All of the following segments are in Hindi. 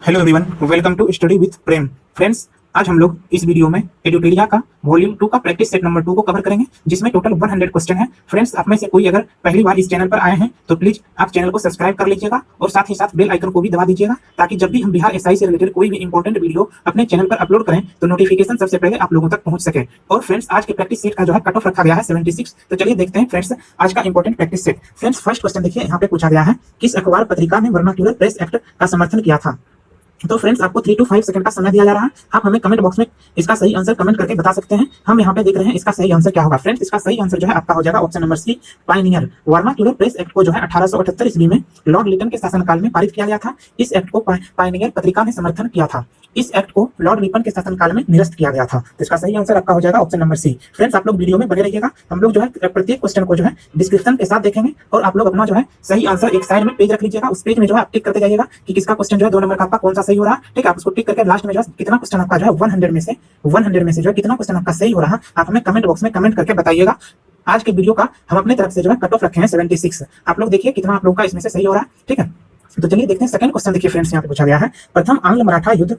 Hello everyone, welcome to study with Prem. Friends, आज हम लोग इस वीडियो में एडुटेरिया का वॉल्यूम 2 का प्रैक्टिस सेट नंबर 2 को कवर करेंगे, जिसमें टोटल 100 क्वेश्चन है। फ्रेंड्स, आप में से कोई अगर पहली बार इस चैनल पर आए हैं तो प्लीज आप चैनल को सब्सक्राइब कर लीजिएगा और साथ ही साथ बेल आइकन को भी दबा दीजिएगा, ताकि जब भी हम बिहार एसआई से रिलेटेड कोई भी इंपॉर्टेंट वीडियो अपने चैनल पर अपलोड करें तो नोटिफिकेशन सबसे पहले आप लोगों तक पहुंच सके। और फ्रेंड्स, आज के प्रैक्टिस सेट का जो है कट ऑफ रखा गया है 76। तो चलिए देखते हैं फ्रेंड्स आज का important practice set. Friends, first question देखिए, यहाँ पे पूछा गया है किस अखबार पत्रिका ने वर्नाक्यूलर प्रेस एक्ट का समर्थन किया था। तो फ्रेंड्स, आपको 3 to 5 सेकंड का समय दिया जा रहा है। आप हमें कमेंट बॉक्स में इसका सही आंसर कमेंट करके बता सकते हैं। हम यहाँ पे देख रहे हैं इसका सही आंसर क्या होगा। फ्रेंड्स, इसका सही आंसर जो है आपका हो जाएगा option number C, pioneer. Vernacular press act को जो है 1878 ईस्वी में लॉर्ड लिटन के शासनकाल में पारित किया गया था। इस एक्ट को पायनियर पत्रिका ने समर्थन किया था। इस एक्ट को लॉर्ड रिपन के शासनकाल में निरस्त किया गया था। तो इसका सही आंसर आपका हो जाएगा ऑप्शन नंबर सी। फ्रेंड्स, आप लोग वीडियो में बने रहिएगा। हम लोग जो है प्रत्येक क्वेश्चन को जो है डिस्क्रिप्शन के साथ देखेंगे और आप लोग अपना जो है सही आंसर एक साइड में पेज रख लीजिएगा। उस पेज में जो है आप टिक करते जाइएगा कि किसका क्वेश्चन जो है 2 नंबर का आपका कौन सा सही हो रहा है। ठीक है, आप उसको टिक करके लास्ट में जो है कितना क्वेश्चन आपका जो है 100 में से जो है कितना क्वेश्चन आपका सही हो रहा है आप हमें कमेंट बॉक्स में कमेंट करके बताइएगा। आज के वीडियो का हम अपने तरफ से जो है कट ऑफ रखे हैं 76। आप लोग देखिए कितना आप लोग का इसमें से सही हो रहा है। ठीक है, तो चलिए देखते हैं सेकंड क्वेश्चन। देखिए फ्रेंड्स, यहाँ पे पूछा गया है प्रथम आंग्ल मराठा युद्ध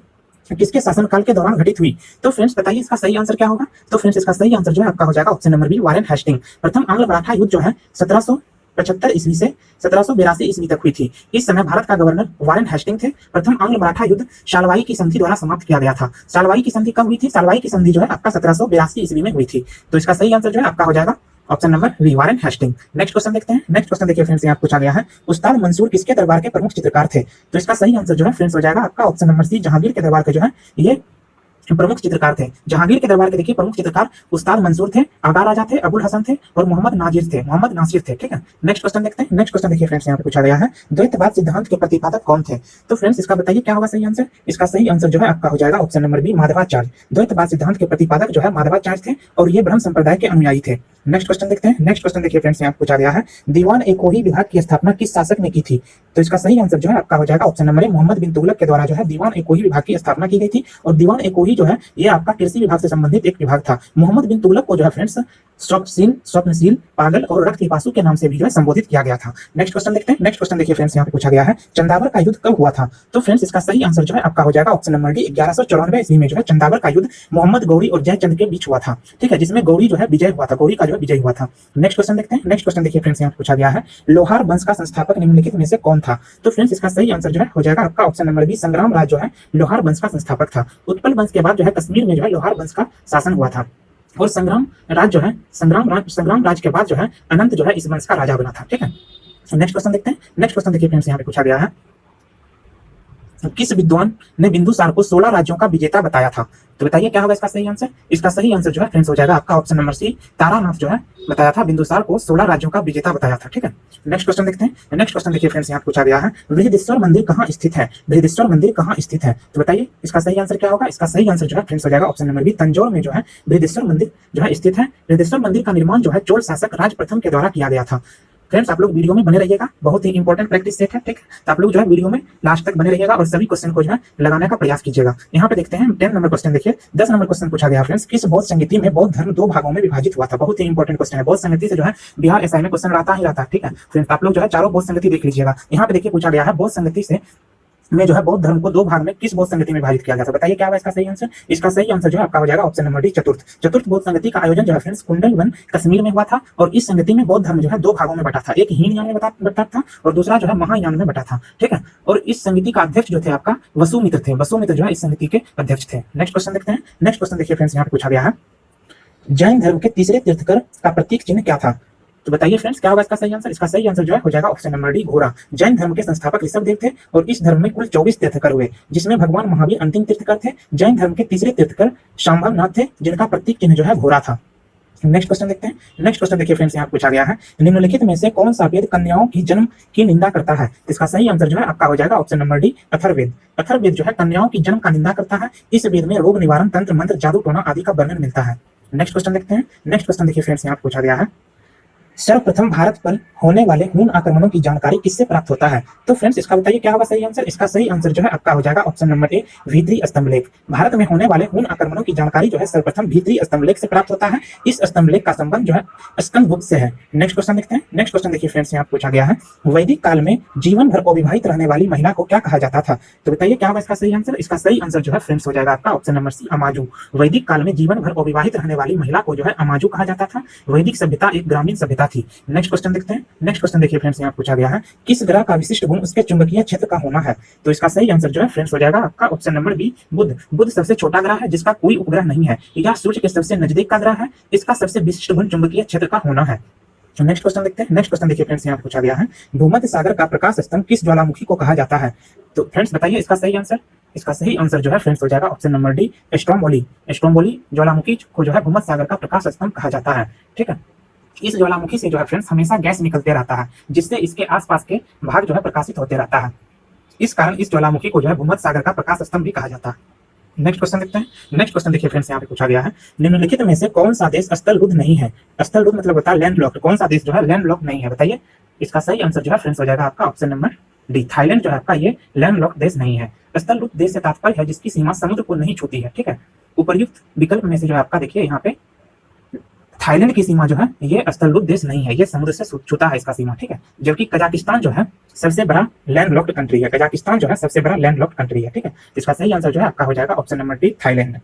किसके शासनकाल के दौरान घटित हुई। तो फ्रेंड्स, बताइए इसका सही आंसर क्या होगा। तो फ्रेंड्स, इसका सही आंसर जो है आपका हो जाएगा option number B, Warren Hasting. प्रथम आंग्ल मराठा युद्ध जो है 1775 ईस्वी से 1782 ईस्वी तक हुई थी। इस समय भारत का गवर्नर वारेन हेस्टिंग थे। प्रथम आंग्ल मराठा युद्ध शालवाई की संधि द्वारा समाप्त किया गया था। शालवाई की संधि कब हुई थी। शालवाई की संधि जो है आपका 1782 ईस्वी में हुई थी। तो इसका सही आंसर जो है आपका हो जाएगा option number B, Warren Hasting. Next question देखते हैं। नेक्स्ट क्वेश्चन देखिए फ्रेंड्स, यहाँ पूछा गया है उस्ताद मंसूर किसके दरबार के प्रमुख चित्रकार थे। तो इसका सही आंसर जो है फ्रेंड्स हो जाएगा आपका ऑप्शन नंबर सी, जहांगीर के दरबार के जो है ये प्रमुख चित्रकार थे। जहांगीर के दरबार के देखिए प्रमुख चित्रकार उस्ताद मंसूर थे, आगा राजा थे, अबुल हसन थे और मोहम्मद नासिर थे। ठीक है, नेक्स्ट क्वेश्चन देखते हैं। नेक्स्ट क्वेश्चन देखिए फ्रेंड्स, यहाँ पे पूछा गया है द्वैतवाद सिद्धांत के प्रतिपादक कौन थे। तो फ्रेंड्स, इसका बताइए क्या होगा सही आंसर। इसका सही आंसर जो है आपका हो जाएगा ऑप्शन नंबर बी, माधवाचार्य। द्वैतवाद सिद्धांत के प्रतिपादक जो है माधवाचार्य थे और ये ब्रह्म संप्रदाय के अनुयायी थे। नेक्स्ट क्वेश्चन देखते हैं। नेक्स्ट क्वेश्चन देखिए फ्रेंड्स, यहाँ पूछा गया है दीवान ए कोही विभाग की स्थापना किस शासक ने की थी। तो इसका सही आंसर जो है आपका हो जाएगा ऑप्शन नंबर ए, मोहम्मद बिन तुगलक के द्वारा जो है दीवान ए कोही विभाग की स्थापना की गई थी। और दीवान ए कोही जो है ये आपका कृषि विभाग से संबंधित एक विभाग था। मोहम्मद बिन तुगलक को जो है फ्रेंड्स स्वप्नशील, पागल और रक्त पिपासु के नाम से भी जो है संबोधित किया गया था। नेक्स्ट क्वेश्चन देखते हैं। नेक्स्ट क्वेश्चन देखिए फ्रेंड्स, यहाँ पे पूछा गया है चंदावर का युद्ध कब हुआ था। तो फ्रेंड्स, इसका सही आंसर जो है आपका हो जाएगा ऑप्शन नंबर डी, 1194 ईस्वी में जो है चंदावर का युद्ध मोहम्मद गौरी और जयचंद के बीच हुआ था। ठीक है, जिसमें गौरी जो है विजय हुआ था, गौरी का जो है विजय हुआ था। नेक्स्ट क्वेश्चन देखते हैं। नेक्स्ट क्वेश्चन देखिए फ्रेंड्स, यहाँ पूछा गया है लोहार वंश का संस्थापक निम्नलिखित में से कौन था। तो फ्रेंड्स, इसका सही आंसर जो है हो जाएगा आपका ऑप्शन नंबर बी, संग्राम राज जो है लोहार वंश का संस्थापक था। उत्पल वंश के बाद जो है कश्मीर में जो है लोहार वंश का शासन हुआ था और संग्राम राज के बाद जो है अनंत जो है इस वंश का राजा बना था। ठीक है, नेक्स्ट क्वेश्चन देखते हैं। नेक्स्ट क्वेश्चन देखिए फ्रेंड्स, यहाँ पे पूछा गया है किस विद्वान ने बिंदुसार को 16 राज्यों का विजेता बताया था। तो बताइए क्या होगा इसका सही आंसर। इसका सही आंसर जो है फ्रेंड्स हो जाएगा आपका ऑप्शन नंबर सी, तारानाथ जो है बताया था, बिंदुसार को 16 राज्यों का विजेता बताया था। ठीक है, नेक्स्ट क्वेश्चन देखते हैं। नेक्स्ट क्वेश्चन देखिए फ्रेंड्स, यहाँ पूछा गया है बृहदेश्वर मंदिर कहाँ स्थित है। बृहदेश्वर मंदिर कहाँ स्थित है। तो बताइए इसका सही आंसर क्या होगा। इसका सही आंसर जो है फ्रेंड्स हो जाएगा ऑप्शन नंबर बी, तंजौर में जो है बृहदेश्वर मंदिर जो है स्थित है। बृहदेश्वर मंदिर का निर्माण जो है चोल शासक राज प्रथम के द्वारा किया गया था। फ्रेंड्स, आप लोग वीडियो में बने रहिएगा, बहुत ही इंपॉर्टेंट प्रैक्टिस सेट है। ठीक, तो आप लोग जो है वीडियो में लास्ट तक बने रहिएगा और सभी क्वेश्चन को जो है लगाने का प्रयास कीजिएगा। यहाँ पे देखते हैं 10 नंबर क्वेश्चन देखिए। 10 नंबर क्वेश्चन पूछा गया फ्रेंड्स किस बौद्ध संगति में बौद्ध धर्म 2 भागों में विभाजित हुआ था। बहुत ही इंपॉर्टेंट क्वेश्चन है। बौद्ध संगति से जो है बिहार एसआई में क्वेश्चन रहता ही रहता है। ठीक है फ्रेंड्स, आप लोग जो है चारों बौद्ध संगति देख लीजिएगा। यहाँ पे देखिए पूछा गया है बौद्ध संगति से में जो है बौद्ध धर्म को 2 भाग में किस बौद्ध संगति में विभाजित किया गया था। बताइए क्या होगा इसका सही आंसर। इसका सही आंसर जो है आपका हो जाएगा ऑप्शन नंबर डी, चतुर्थ बौद्ध संगति का आयोजन जो है फ्रेंड्स कुंडलवन कश्मीर में हुआ था। और इस संगति में बौद्ध धर्म जो है 2 भागों में बटा था, एक हीनयान में बटा था और दूसरा जो है महायान में बटा था। ठीक है, और इस संगति का अध्यक्ष जो थे आपका वसुमित्र थे। वसुमित्र जो है इस संगति के अध्यक्ष थे। नेक्स्ट क्वेश्चन देखते हैं। नेक्स्ट क्वेश्चन देखिए फ्रेंड्स, यहाँ पे पूछा गया है जैन धर्म के तीसरे तीर्थकर का प्रतीक चिन्ह क्या था। तो बताइए फ्रेंड्स क्या होगा इसका सही आंसर। इसका सही आंसर जो है हो जाएगा ऑप्शन नंबर डी, घोड़ा। जैन धर्म के संस्थापक ऋषभदेव थे और इस धर्म में कुल 24 तीर्थकर हुए, जिसमें भगवान महावीर अंतिम तीर्थकर थे। जैन धर्म के तीसरे तीर्थकर शांभवनाथ थे, जिनका प्रतीक चिन्ह जो है घोड़ा था। नेक्स्ट क्वेश्चन देखते हैं। नेक्स्ट क्वेश्चन देखिए फ्रेंड्स, यहाँ पूछा गया है निम्नलिखित में से कौन सा वेद कन्याओं की जन्म की निंदा करता है। इसका सही आंसर जो है आपका हो जाएगा option number D, Atharvaveda. Atharvaveda जो है कन्याओं की जन्म का निंदा करता है। इस वेद में रोग निवारण, तंत्र मंत्र, जादू टोना आदि का वर्णन मिलता है। नेक्स्ट क्वेश्चन देखते हैं। नेक्स्ट क्वेश्चन देखिए फ्रेंड्स, यहाँ पूछा गया है सर्वप्रथम भारत पर होने वाले हून आक्रमणों की जानकारी किससे प्राप्त होता है? तो फ्रेंड्स इसका बताइए क्या होगा सही आंसर। इसका सही आंसर जो है आपका हो जाएगा ऑप्शन नंबर ए, भीतरी स्तंभलेख। भारत में होने वाले हून आक्रमणों की जानकारी जो है सर्वप्रथम भीतरी स्तंभलेख से प्राप्त होता है। इस स्तंभलेख का संबंध जो है स्कंदगुप्त से है। नेक्स्ट क्वेश्चन देखते हैं। नेक्स्ट क्वेश्चन देखिए फ्रेंड्स, यहाँ पूछा गया है वैदिक काल में जीवन भर अविवाहित रहने वाली महिला को क्या कहा जाता था? तो बताइए क्या होगा इसका सही आंसर। इसका सही आंसर जो है फ्रेंड्स हो जाएगा आपका ऑप्शन नंबर सी, अमाजू। वैदिक काल में जीवन भर अविवाहित रहने वाली महिला को जो है अमाजू कहा जाता था। वैदिक सभ्यता एक ग्रामीण सभ्यता थी। नेक्स्ट क्वेश्चन देखते हैं। नेक्स्ट क्वेश्चन देखिए फ्रेंड्स, यहाँ पूछा गया है किस ग्रह का विशिष्ट गुण उसके चुंबकीय क्षेत्र का होना है? तो इसका सही आंसर जो है फ्रेंड्स हो जाएगा आपका ऑप्शन नंबर बी, बुध। बुध सबसे छोटा ग्रह है जिसका कोई उपग्रह नहीं है। यह सूर्य के सबसे नजदीक का ग्रह है। इसका सबसे विशिष्ट गुण चुंबकीय क्षेत्र का होना है। नेक्स्ट क्वेश्चन देखते हैं। नेक्स्ट क्वेश्चन देखिए फ्रेंड्स, यहाँ पूछा गया है भूमध्य सागर का प्रकाश स्तंभ किस ज्वालामुखी को कहा जाता है? तो फ्रेंड्स बताइए इसका सही आंसर। इसका सही आंसर जो है फ्रेंड्स हो जाएगा option number D, Stromboli. Stromboli ज्वालामुखी को जो है भूमध्य सागर का प्रकाश स्तंभ कहा जाता है। ठीक है, इस ज्वालामुखी से जो है फ्रेंड्स हमेशा गैस निकलते रहता है जिससे इसके आसपास के भाग जो है प्रकाशित होते रहता है। इस कारण इस ज्वालामुखी को जो है भूमध्य सागर का प्रकाश स्तंभ भी कहा जाता है। नेक्स्ट क्वेश्चन देखते हैं। नेक्स्ट क्वेश्चन देखिए फ्रेंड्स, यहाँ पे पूछा गया है निम्नलिखित में से कौन सा देश स्थलरुद्ध नहीं है? स्थलरुद्ध मतलब होता है लैंडलॉक्ड। कौन सा देश जो है लैंडलॉक्ड नहीं है बताइए। इसका सही आंसर जो है फ्रेंड्स हो जाएगा आपका ऑप्शन नंबर डी, थाईलैंड जो है आपका ये लैंडलॉक्ड देश नहीं है। स्थलरुद्ध देश से तात्पर्य है जिसकी सीमा समुद्र को नहीं छूती है। ठीक है, उपर्युक्त विकल्प में से जो है आपका देखिए यहाँ पे थाईलैंड की सीमा जो है ये स्थलरुद्ध देश नहीं है, ये समुद्र से छूता है इसका सीमा। ठीक है, जबकि कजाकिस्तान जो है सबसे बड़ा लैंडलॉक्ड कंट्री है। कजाकिस्तान जो है सबसे बड़ा लैंडलॉक्ड कंट्री है। ठीक है, इसका सही आंसर जो है आपका हो जाएगा option number D, Thailand.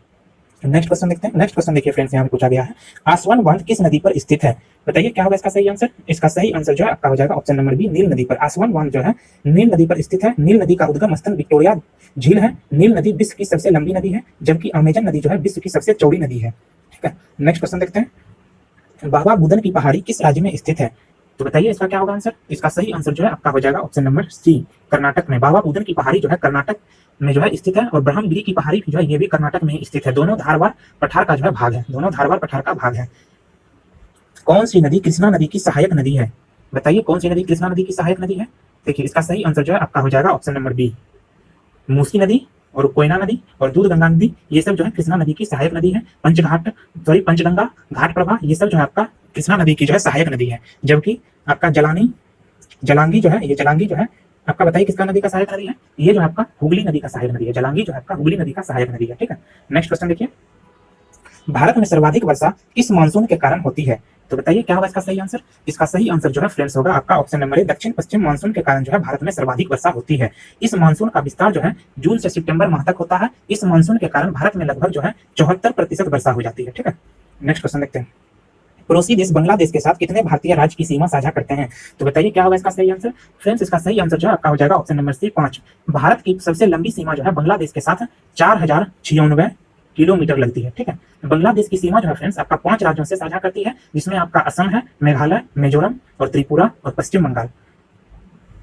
Next question देखते हैं। नेक्स्ट क्वेश्चन देखिए फ्रेंड्स, यहाँ पे पूछा गया है आसवान बांध किस नदी पर स्थित है? बताइए क्या होगा इसका सही आंसर। इसका सही आंसर जो है आपका हो जाएगा ऑप्शन नंबर बी, नील नदी पर। आसवान बांध जो है नील नदी पर स्थित है। नील नदी का उद्गम स्थल विक्टोरिया झील है। नील नदी विश्व की सबसे लंबी नदी है जबकि अमेजन नदी जो है विश्व की सबसे चौड़ी नदी है। ठीक है, नेक्स्ट क्वेश्चन देखते हैं बाबा बुदन की पहाड़ी किस राज्य में स्थित है? तो बताइए इसका क्या होगा आंसर। इसका सही आंसर जो है आपका हो जाएगा ऑप्शन नंबर सी, कर्नाटक में। बाबा बुदन की पहाड़ी जो है कर्नाटक में जो है स्थित है और ब्रह्मगिरी की पहाड़ी जो है ये भी कर्नाटक में ही स्थित है। दोनों धारवाड़ पठार का जो है भाग है। दोनों धारवाड़ पठार का भाग है। कौन सी नदी कृष्णा नदी की सहायक नदी है? बताइए कौन सी नदी कृष्णा नदी की सहायक नदी है? देखिए इसका सही आंसर जो है आपका हो जाएगा ऑप्शन नंबर बी, मूसी नदी और कोयना नदी और दूध गंगा नदी ये सब जो है कृष्णा नदी की सहायक नदी है। पंचगंगा घाट प्रभा ये सब जो है आपका कृष्णा नदी की जो है सहायक नदी है। जबकि आपका जलांगी जो है आपका बताइए किसका नदी का सहायक नदी है? ये जो है आपका हुगली नदी का सहायक नदी है। जलांगी जो है आपका हुगली नदी का सहायक नदी है। ठीक है, नेक्स्ट क्वेश्चन देखिए भारत में सर्वाधिक वर्षा किस मानसून के कारण होती है? तो बताइए क्या होगा इसका सही आंसर। इसका सही आंसर जो है फ्रेंड्स होगा आपका ऑप्शन नंबर ए, दक्षिण पश्चिम मानसून के कारण जो है भारत में सर्वाधिक वर्षा होती है। इस मानसून का विस्तार जो है जून से सितंबर माह तक होता है। इस मानसून के कारण भारत में लगभग जो है 74% वर्षा हो जाती है। ठीक है, नेक्स्ट क्वेश्चन देखते हैं पड़ोसी देश बांग्लादेश के साथ कितने भारतीय राज्य की सीमा साझा करते हैं? तो बताइए क्या होगा इसका सही आंसर। फ्रेंड्स इसका सही आंसर जो है आपका हो जाएगा ऑप्शन नंबर सी, 5। भारत की सबसे लंबी सीमा जो है बांग्लादेश के साथ 4096 किलोमीटर लगती है। ठीक है, बांग्लादेश की सीमा जो है फ्रेंड्स आपका 5 राज्यों से साझा करती है जिसमें आपका असम है, मेघालय, मिजोरम और त्रिपुरा और पश्चिम बंगाल।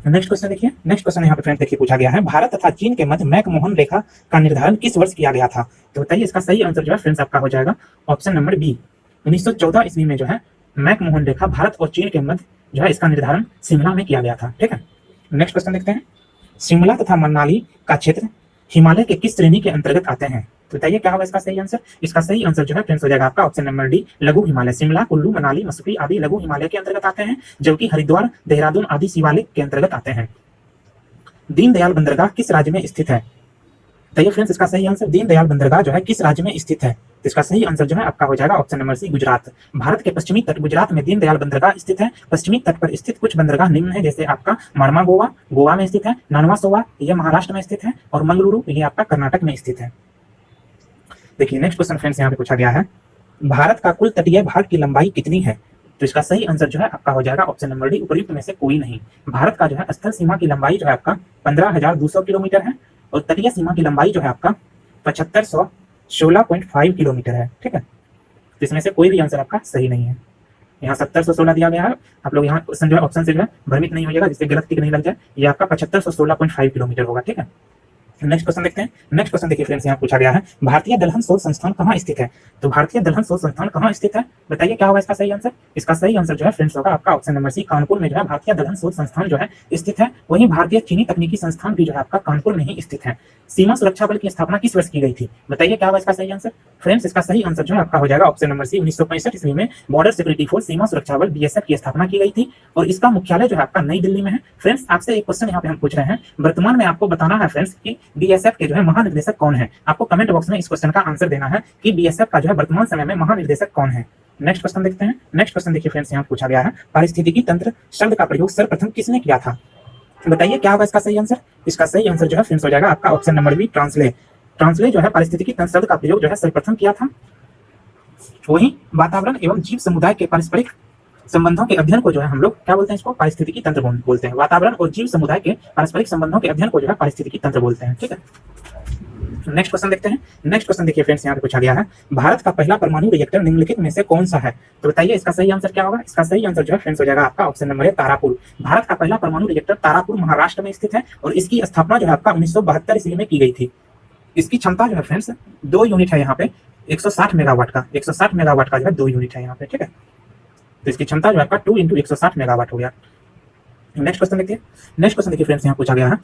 नेक्स्ट क्वेश्चन देखिए। नेक्स्ट क्वेश्चन यहाँ पे फ्रेंड्स देखिए पूछा गया है भारत तथा चीन के मध्य मैकमोहन रेखा का निर्धारण किस वर्ष किया गया था? तो बताइए इसका सही आंसर जो है फ्रेंड्स आपका हो जाएगा ऑप्शन नंबर बी, 1914 ईस्वी में जो है मैकमोहन रेखा भारत और चीन के मध्य जो है इसका निर्धारण शिमला में किया गया था। ठीक है, नेक्स्ट क्वेश्चन देखते हैं शिमला तथा मनाली का क्षेत्र हिमालय के किस श्रेणी के अंतर्गत आते हैं? तो बताइए क्या होगा इसका सही आंसर। इसका सही आंसर जो है फ्रेंड्स हो जाएगा आपका ऑप्शन नंबर डी, लघु हिमालय। शिमला, कुल्लू, मनाली, मसूरी आदि लघु हिमालय के अंतर्गत आते हैं जबकि हरिद्वार, देहरादून आदि शिवालिक के अंतर्गत आते हैं। दीनदयाल बंदरगाह किस राज्य में स्थित है? बताइए फ्रेंड्स इसका सही आंसर। दीनदयाल बंदरगाह जो है किस राज्य में स्थित है? तो इसका सही आंसर जो है आपका हो जाएगा ऑप्शन नंबर सी, गुजरात। भारत के पश्चिमी तट गुजरात में दीनदयाल बंदरगाह स्थित है। पश्चिमी तट पर स्थित कुछ बंदरगाह निम्न है जैसे आपका मार्मा गोवा में स्थित है, नानवा सोवा ये महाराष्ट्र में स्थित है और मंगलुरु ये आपका कर्नाटक में स्थित है। देखिए नेक्स्ट क्वेश्चन फ्रेंड्स यहाँ पे पूछा गया है भारत का कुल तटीय भाग की लंबाई कितनी है? तो इसका सही आंसर जो है आपका हो जाएगा ऑप्शन नंबर डी, उपर्युक्त में से कोई नहीं। भारत का जो है स्थल सीमा की लंबाई जो है आपका 15,200 किलोमीटर है और तटीय सीमा की लंबाई जो है आपका 7516.5 किलोमीटर है। ठीक है, इसमें से कोई भी आंसर आपका सही नहीं है। यहाँ 7016 दिया गया है। आप लोग यहाँ क्वेश्चन जो है ऑप्शन से जो है भ्रमित नहीं होइएगा जिससे गलत टिक नहीं लग जाए। ये आपका 7516.5 किलोमीटर होगा। ठीक है, नेक्स्ट क्वेश्चन देखते हैं। नेक्स्ट क्वेश्चन देखिए फ्रेंड्स यहाँ पूछा गया है भारतीय दलहन शोध संस्थान कहाँ स्थित है? तो भारतीय दलहन शोध संस्थान कहाँ स्थित है बताइए क्या होगा इसका सही आंसर। इसका सही आंसर जो है फ्रेंड्स होगा आपका ऑप्शन नंबर सी, कानपुर में जो है भारतीय दलहन शोध संस्थान जो है स्थित है। वहीं भारतीय चीनी तकनीकी संस्थान भी जो है आपका कानपुर में ही स्थित है। सीमा सुरक्षा बल की स्थापना किस वर्ष की गई थी? बताइए क्या होगा इसका सही आंसर। फ्रेंड्स इसका सही आंसर जो है आपका हो जाएगा ऑप्शन नंबर सी, 1965 ईस्वी में बॉर्डर सिक्योरिटी फोर्स सीमा सुरक्षा बल बीएसएफ की स्थापना की गई थी और इसका मुख्यालय जो है आपका नई दिल्ली में है। फ्रेंड्स आपसे एक क्वेश्चन यहाँ पे हम पूछ रहे हैं, वर्तमान में आपको बताना है फ्रेंड्स कि बीएसएफ के जो है महानिदेशक कौन है। आपको कमेंट बॉक्स में इस क्वेश्चन का आंसर देना है कि बीएसएफ का जो है वर्तमान समय में महानिदेशक कौन है। नेक्स्ट क्वेश्चन देखते हैं। नेक्स्ट क्वेश्चन देखिए फ्रेंड्स, यहाँ पूछा गया है पारिस्थितिकी तंत्र शब्द का प्रयोग सर्वप्रथम किसने किया था? बताइए क्या होगा इसका सही आंसर। इसका सही आंसर जो है फ्रेंड्स हो जाएगा आपका ऑप्शन नंबर बी, ट्रांसले। ट्रांसले जो है पारिस्थितिकी तंत्र शब्द का प्रयोग जो है सर्वप्रथम किया था। वही वातावरण एवं जीव समुदाय के पारस्परिक संबंधों के अध्ययन को जो है हम लोग क्या बोलते हैं, इसको पारिस्थितिकी तंत्र बोलते हैं। वातावरण और जीव समुदाय के पारस्परिक संबंधों के अध्ययन को जो है पारिस्थितिकी तंत्र बोलते हैं। ठीक है, नेक्स्ट क्वेश्चन देखते हैं। नेक्स्ट क्वेश्चन देखिए फ्रेंड्स, यहाँ पे पूछा गया है भारत का पहला परमाणु रिएक्टर निम्नलिखित में से कौन सा है? तो बताइए इसका सही आंसर क्या होगा। इसका सही आंसर जो है फ्रेंड्स हो जाएगा आपका ऑप्शन नंबर है, तारापुर। भारत का पहला परमाणु रिएक्टर तारापुर महाराष्ट्र में स्थित है और इसकी स्थापना जो है आपका 1972 ईस्वी में की गई थी। इसकी क्षमता जो है फ्रेंड्स 2 यूनिट है यहाँ पे, 160 मेगावाट का, 160 मेगावाट का जो है 2 यूनिट है यहाँ पे। ठीक है, तो इसकी क्षमता जो है आपका 2 × 160 मेगावाट हो गया। नेक्स्ट क्वेश्चन देखिए। नेक्स्ट क्वेश्चन देखिए फ्रेंड्स, यहाँ पूछा गया है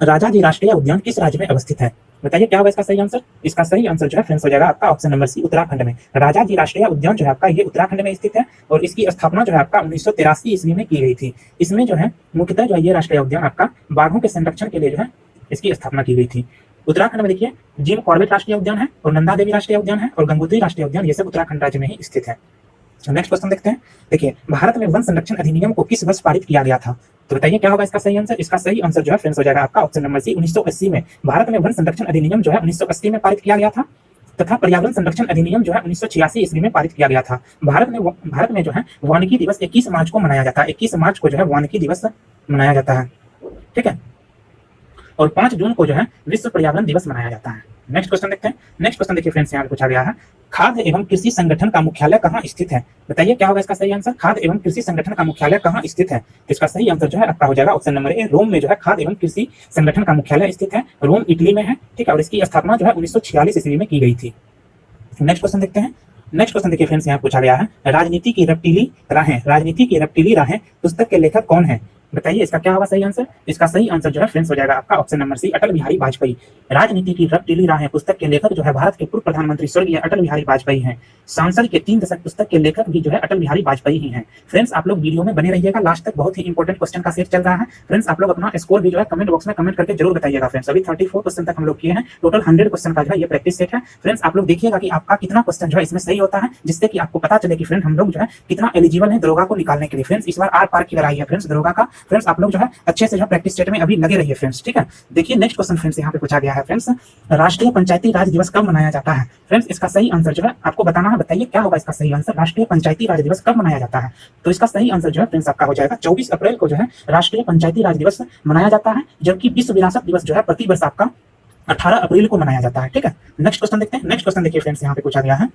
राजाजी राष्ट्रीय उद्यान किस राज्य में अवस्थित है? बताइए क्या होगा इसका सही आंसर। इसका सही आंसर जो है फ्रेंड्स हो जाएगा आपका ऑप्शन नंबर सी, उत्तराखंड में। राजाजी राष्ट्रीय उद्यान जो है आपका ये उत्तराखंड में स्थित है और इसकी स्थापना जो है आपका 1983 ईस्वी में की गई थी। इसमें जो है मुख्यतः जो है ये राष्ट्रीय उद्यान आपका बाघों के संरक्षण के लिए जो है इसकी स्थापना की गई थी। उत्तराखंड में देखिए जिम कॉर्बेट राष्ट्रीय उद्यान है और नंदा देवी राष्ट्रीय उद्यान है और गंगोत्री राष्ट्रीय उद्यान, ये सब उत्तराखंड राज्य में ही स्थित है। नेक्स्ट क्वेश्चन देखते हैं। देखिए भारत में वन संरक्षण अधिनियम को किस वर्ष पारित किया गया था? तो बताइए क्या होगा इसका सही आंसर। इसका सही आंसर जो है फ्रेंड्स हो जाएगा आपका ऑप्शन नंबर सी, 1980 में। भारत में वन संरक्षण अधिनियम जो है 1980 में पारित किया गया था तथा पर्यावरण संरक्षण अधिनियम जो है 1986 ईस्वी में पारित किया गया था। भारत में जो है वानिकी दिवस 21 मार्च को मनाया जाता है। 21 मार्च को जो है वानिकी दिवस मनाया जाता है। ठीक है, और 5 जून को जो है विश्व पर्यावरण दिवस मनाया जाता है। नेक्स्ट क्वेश्चन देखते हैं। नेक्स्ट क्वेश्चन देखिए फ्रेंड्स, यहाँ पूछा गया है खाद्य एवं कृषि संगठन का मुख्यालय कहाँ स्थित है? बताइए क्या होगा इसका सही आंसर। खाद्य एवं कृषि संगठन का मुख्यालय कहाँ स्थित है? तो इसका सही आंसर जो है आपका हो जाएगा ऑप्शन नंबर ए, रोम में जो है खाद्य एवं कृषि संगठन का मुख्यालय स्थित है। रोम इटली में है। ठीक है, और इसकी स्थापना जो है 1946 ईस्वी में की गई थी। नेक्स्ट क्वेश्चन देखते हैं। नेक्स्ट क्वेश्चन देखिए फ्रेंड्स, यहाँ पूछा गया है राजनीति की रपटीली राहें, राजनीति की रपटीली राहें पुस्तक के लेखक कौन है? बताइए इसका क्या होगा सही आंसर। इसका सही आंसर जो है फ्रेंड्स हो जाएगा आपका ऑप्शन नंबर सी, अटल बिहारी वाजपेयी। राजनीति की रपटीली राहें पुस्तक के लेखक जो है भारत के पूर्व प्रधानमंत्री स्वर्गीय अटल बिहारी वाजपेयी हैं। सांसद के 3 दशक पुस्तक के लेखक भी जो है अटल बिहारी वाजपेयी ही हैं। फ्रेंड्स आप लोग वीडियो में बने रहिएगा लास्ट तक, बहुत ही इंपॉर्टेंट क्वेश्चन का सेट चल रहा है। फ्रेंड्स आप लोग अपना स्कोर भी जो है कमेंट बॉक्स में कमेंट करके जरूर बताइएगा। फ्रेंड्स अभी 34 क्वेश्चन तक हम लोग किए हैं, टोटल 100 क्वेश्चन का जो है ये प्रैक्टिस सेट है। फ्रेंड्स आप लोग देखिएगा कि आपका कितना क्वेश्चन जो है इसमें सही होता है, जिससे कि आपको पता चले कि फ्रेंड हम लोग जो है कितना एलिजिबल है दरोगा को निकालने के लिए। फ्रेंड्स इस बार आर पार की लड़ाई है फ्रेंड्स दरोगा का। फ्रेंड्स आप लोग जो है अच्छे से जो प्रैक्टिस सेट में अभी लगे रहिए फ्रेंड्स। ठीक है, देखिए नेक्स्ट क्वेश्चन फ्रेंड्स यहाँ पे पूछा गया है फ्रेंड्स राष्ट्रीय पंचायती राज दिवस कब मनाया जाता है? फ्रेंड्स इसका सही आंसर जो है आपको बताना है। बताइए क्या होगा इसका सही आंसर। राष्ट्रीय पंचायती राज दिवस कब मनाया जाता है? तो इसका सही आंसर जो है फ्रेंड्स आपका हो जाएगा 24 अप्रैल को जो है राष्ट्रीय पंचायती राज दिवस मनाया जाता है, जबकि विश्व विरासत दिवस जो है प्रति वर्ष आपका 18 अप्रैल को मनाया जाता है। ठीक है, नेक्स्ट क्वेश्चन देखते हैं। नेक्स्ट क्वेश्चन देखिए फ्रेंड्स, यहाँ पे पूछा गया है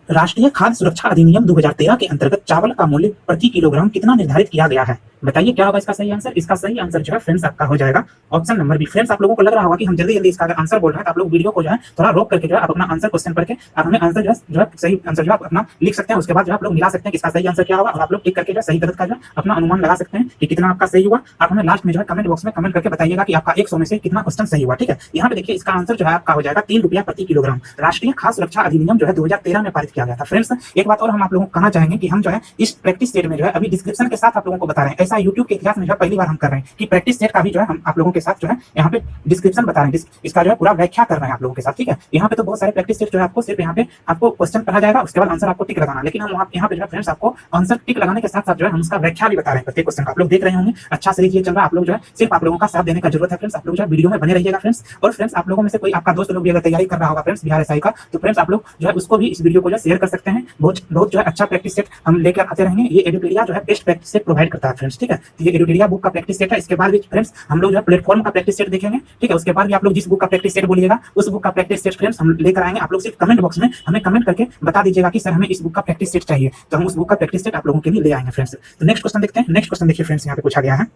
राष्ट्रीय खाद्य सुरक्षा अधिनियम 2013 के अंतर्गत चावल का मूल्य प्रति किलोग्राम कितना निर्धारित किया गया है? बताइए क्या होगा इसका सही आंसर। इसका सही आंसर जो है फ्रेंड्स आपका हो जाएगा ऑप्शन नंबर बी। फ्रेंड्स आप लोगों को लग रहा होगा कि हम जल्दी जल्दी इसका अगर आंसर बोल रहे हैं तो आप लोग वीडियो को जो है थोड़ा रोक करके जो है आप अपना आंसर क्वेश्चन पढ़ के आप हमें आंसर जो है सही आंसर जो आप अपना लिख सकते हैं। उसके बाद जो आप लोग मिला सकते हैं कि इसका सही आंसर क्या होगा और आप लोग टिक करके जो सही गलत का जो अपना अनुमान लगा सकते हैं कि कितना आपका सही हुआ। आप हमें लास्ट में जो है कमेंट बॉक्स में कमेंट करके बताइएगा कि आपका 100 में से कितना क्वेश्चन सही हुआ। ठीक है, यहाँ पे देखिए इसका आंसर जो है आपका हो जाएगा 3 रुपया प्रति किलोग्राम। राष्ट्रीय खाद्य सुरक्षा अधिनियम जो है 2013 में पारित किया गया था। फ्रेंड्स एक बात और हम आप लोगों को कहना चाहेंगे कि हम जो है इस प्रैक्टिस सेट में जो है अभी डिस्क्रिप्शन के साथ आप लोगों को बता रहे हैं। ऐसा यूट्यूब के इतिहास में पहली बार हम कर रहे हैं कि प्रैक्टिस सेट का भी जो है हम आप लोगों के साथ जो है यहाँ पे डिस्क्रिप्शन बता रहे हैं, इसका जो है पूरा व्याख्या कर रहे हैं आप लोगों के साथ। ठीक है, यहाँ पे तो बहुत सारे प्रैक्टिस सेट जो है आपको सिर्फ यहाँ पे आपको क्वेश्चन पढ़ा जाएगा, उसके बाद आंसर आपको टिक लगाना, लेकिन हम यहाँ पे जो है फ्रेंड्स आपको आंसर टिक लगाने के साथ साथ जो है हम उसका व्याख्या भी बता रहे हैं प्रत्येक क्वेश्चन का। आप लोग देख रहे होंगे अच्छा सीरीज ये चल रहा है। आप लोग जो है सिर्फ आप लोगों का साथ देने का जरूरत है फ्रेंड्स। आप लोग जो है वीडियो में बने रहिएगा फ्रेंड्स। और फ्रेंड्स आप लोगों में से कोई आपका दोस्त लोग भी अगर तैयारी कर रहा होगा फ्रेंड्स बिहार एसआई का, तो फ्रेंड्स आप लोग जो है उसको भी इस वीडियो को जो शेयर कर सकते हैं। बहुत जो है अच्छा प्रैक्टिस सेट हम लेकर आते रहेंगे। ये एडुटेरिया जो है बेस्ट प्रैक्टिस सेट प्रोवाइड करता है फ्रेंड्स। ठीक है, तो ये एडुटेरिया बुक का प्रैक्टिस सेट है। इसके बाद भी फ्रेंड्स हम लोग जो है प्लेटफॉर्म का प्रैक्टिस सेट देखेंगे। ठीक है, उसके बाद भी आप लोग जिस बुक का प्रैक्टिस सेट बोलिएगा उस बुक का प्रैक्टिस सेट फ्रेंड्स हम लेकर आएंगे। आप लोग सिर्फ कमेंट बॉक्स में हमें कमेंट करके बता दीजिएगा कि सर हमें इस बुक का प्रैक्टिस सेट चाहिए, तो हम उस बुक का प्रैक्टिस सेट आप लोगों के लिए ले आएंगे फ्रेंड्स। तो नेक्स्ट क्वेश्चन देखते हैं। नेक्स्ट क्वेश्चन देखिए फ्रेंड्स, यहाँ पे पूछा गया है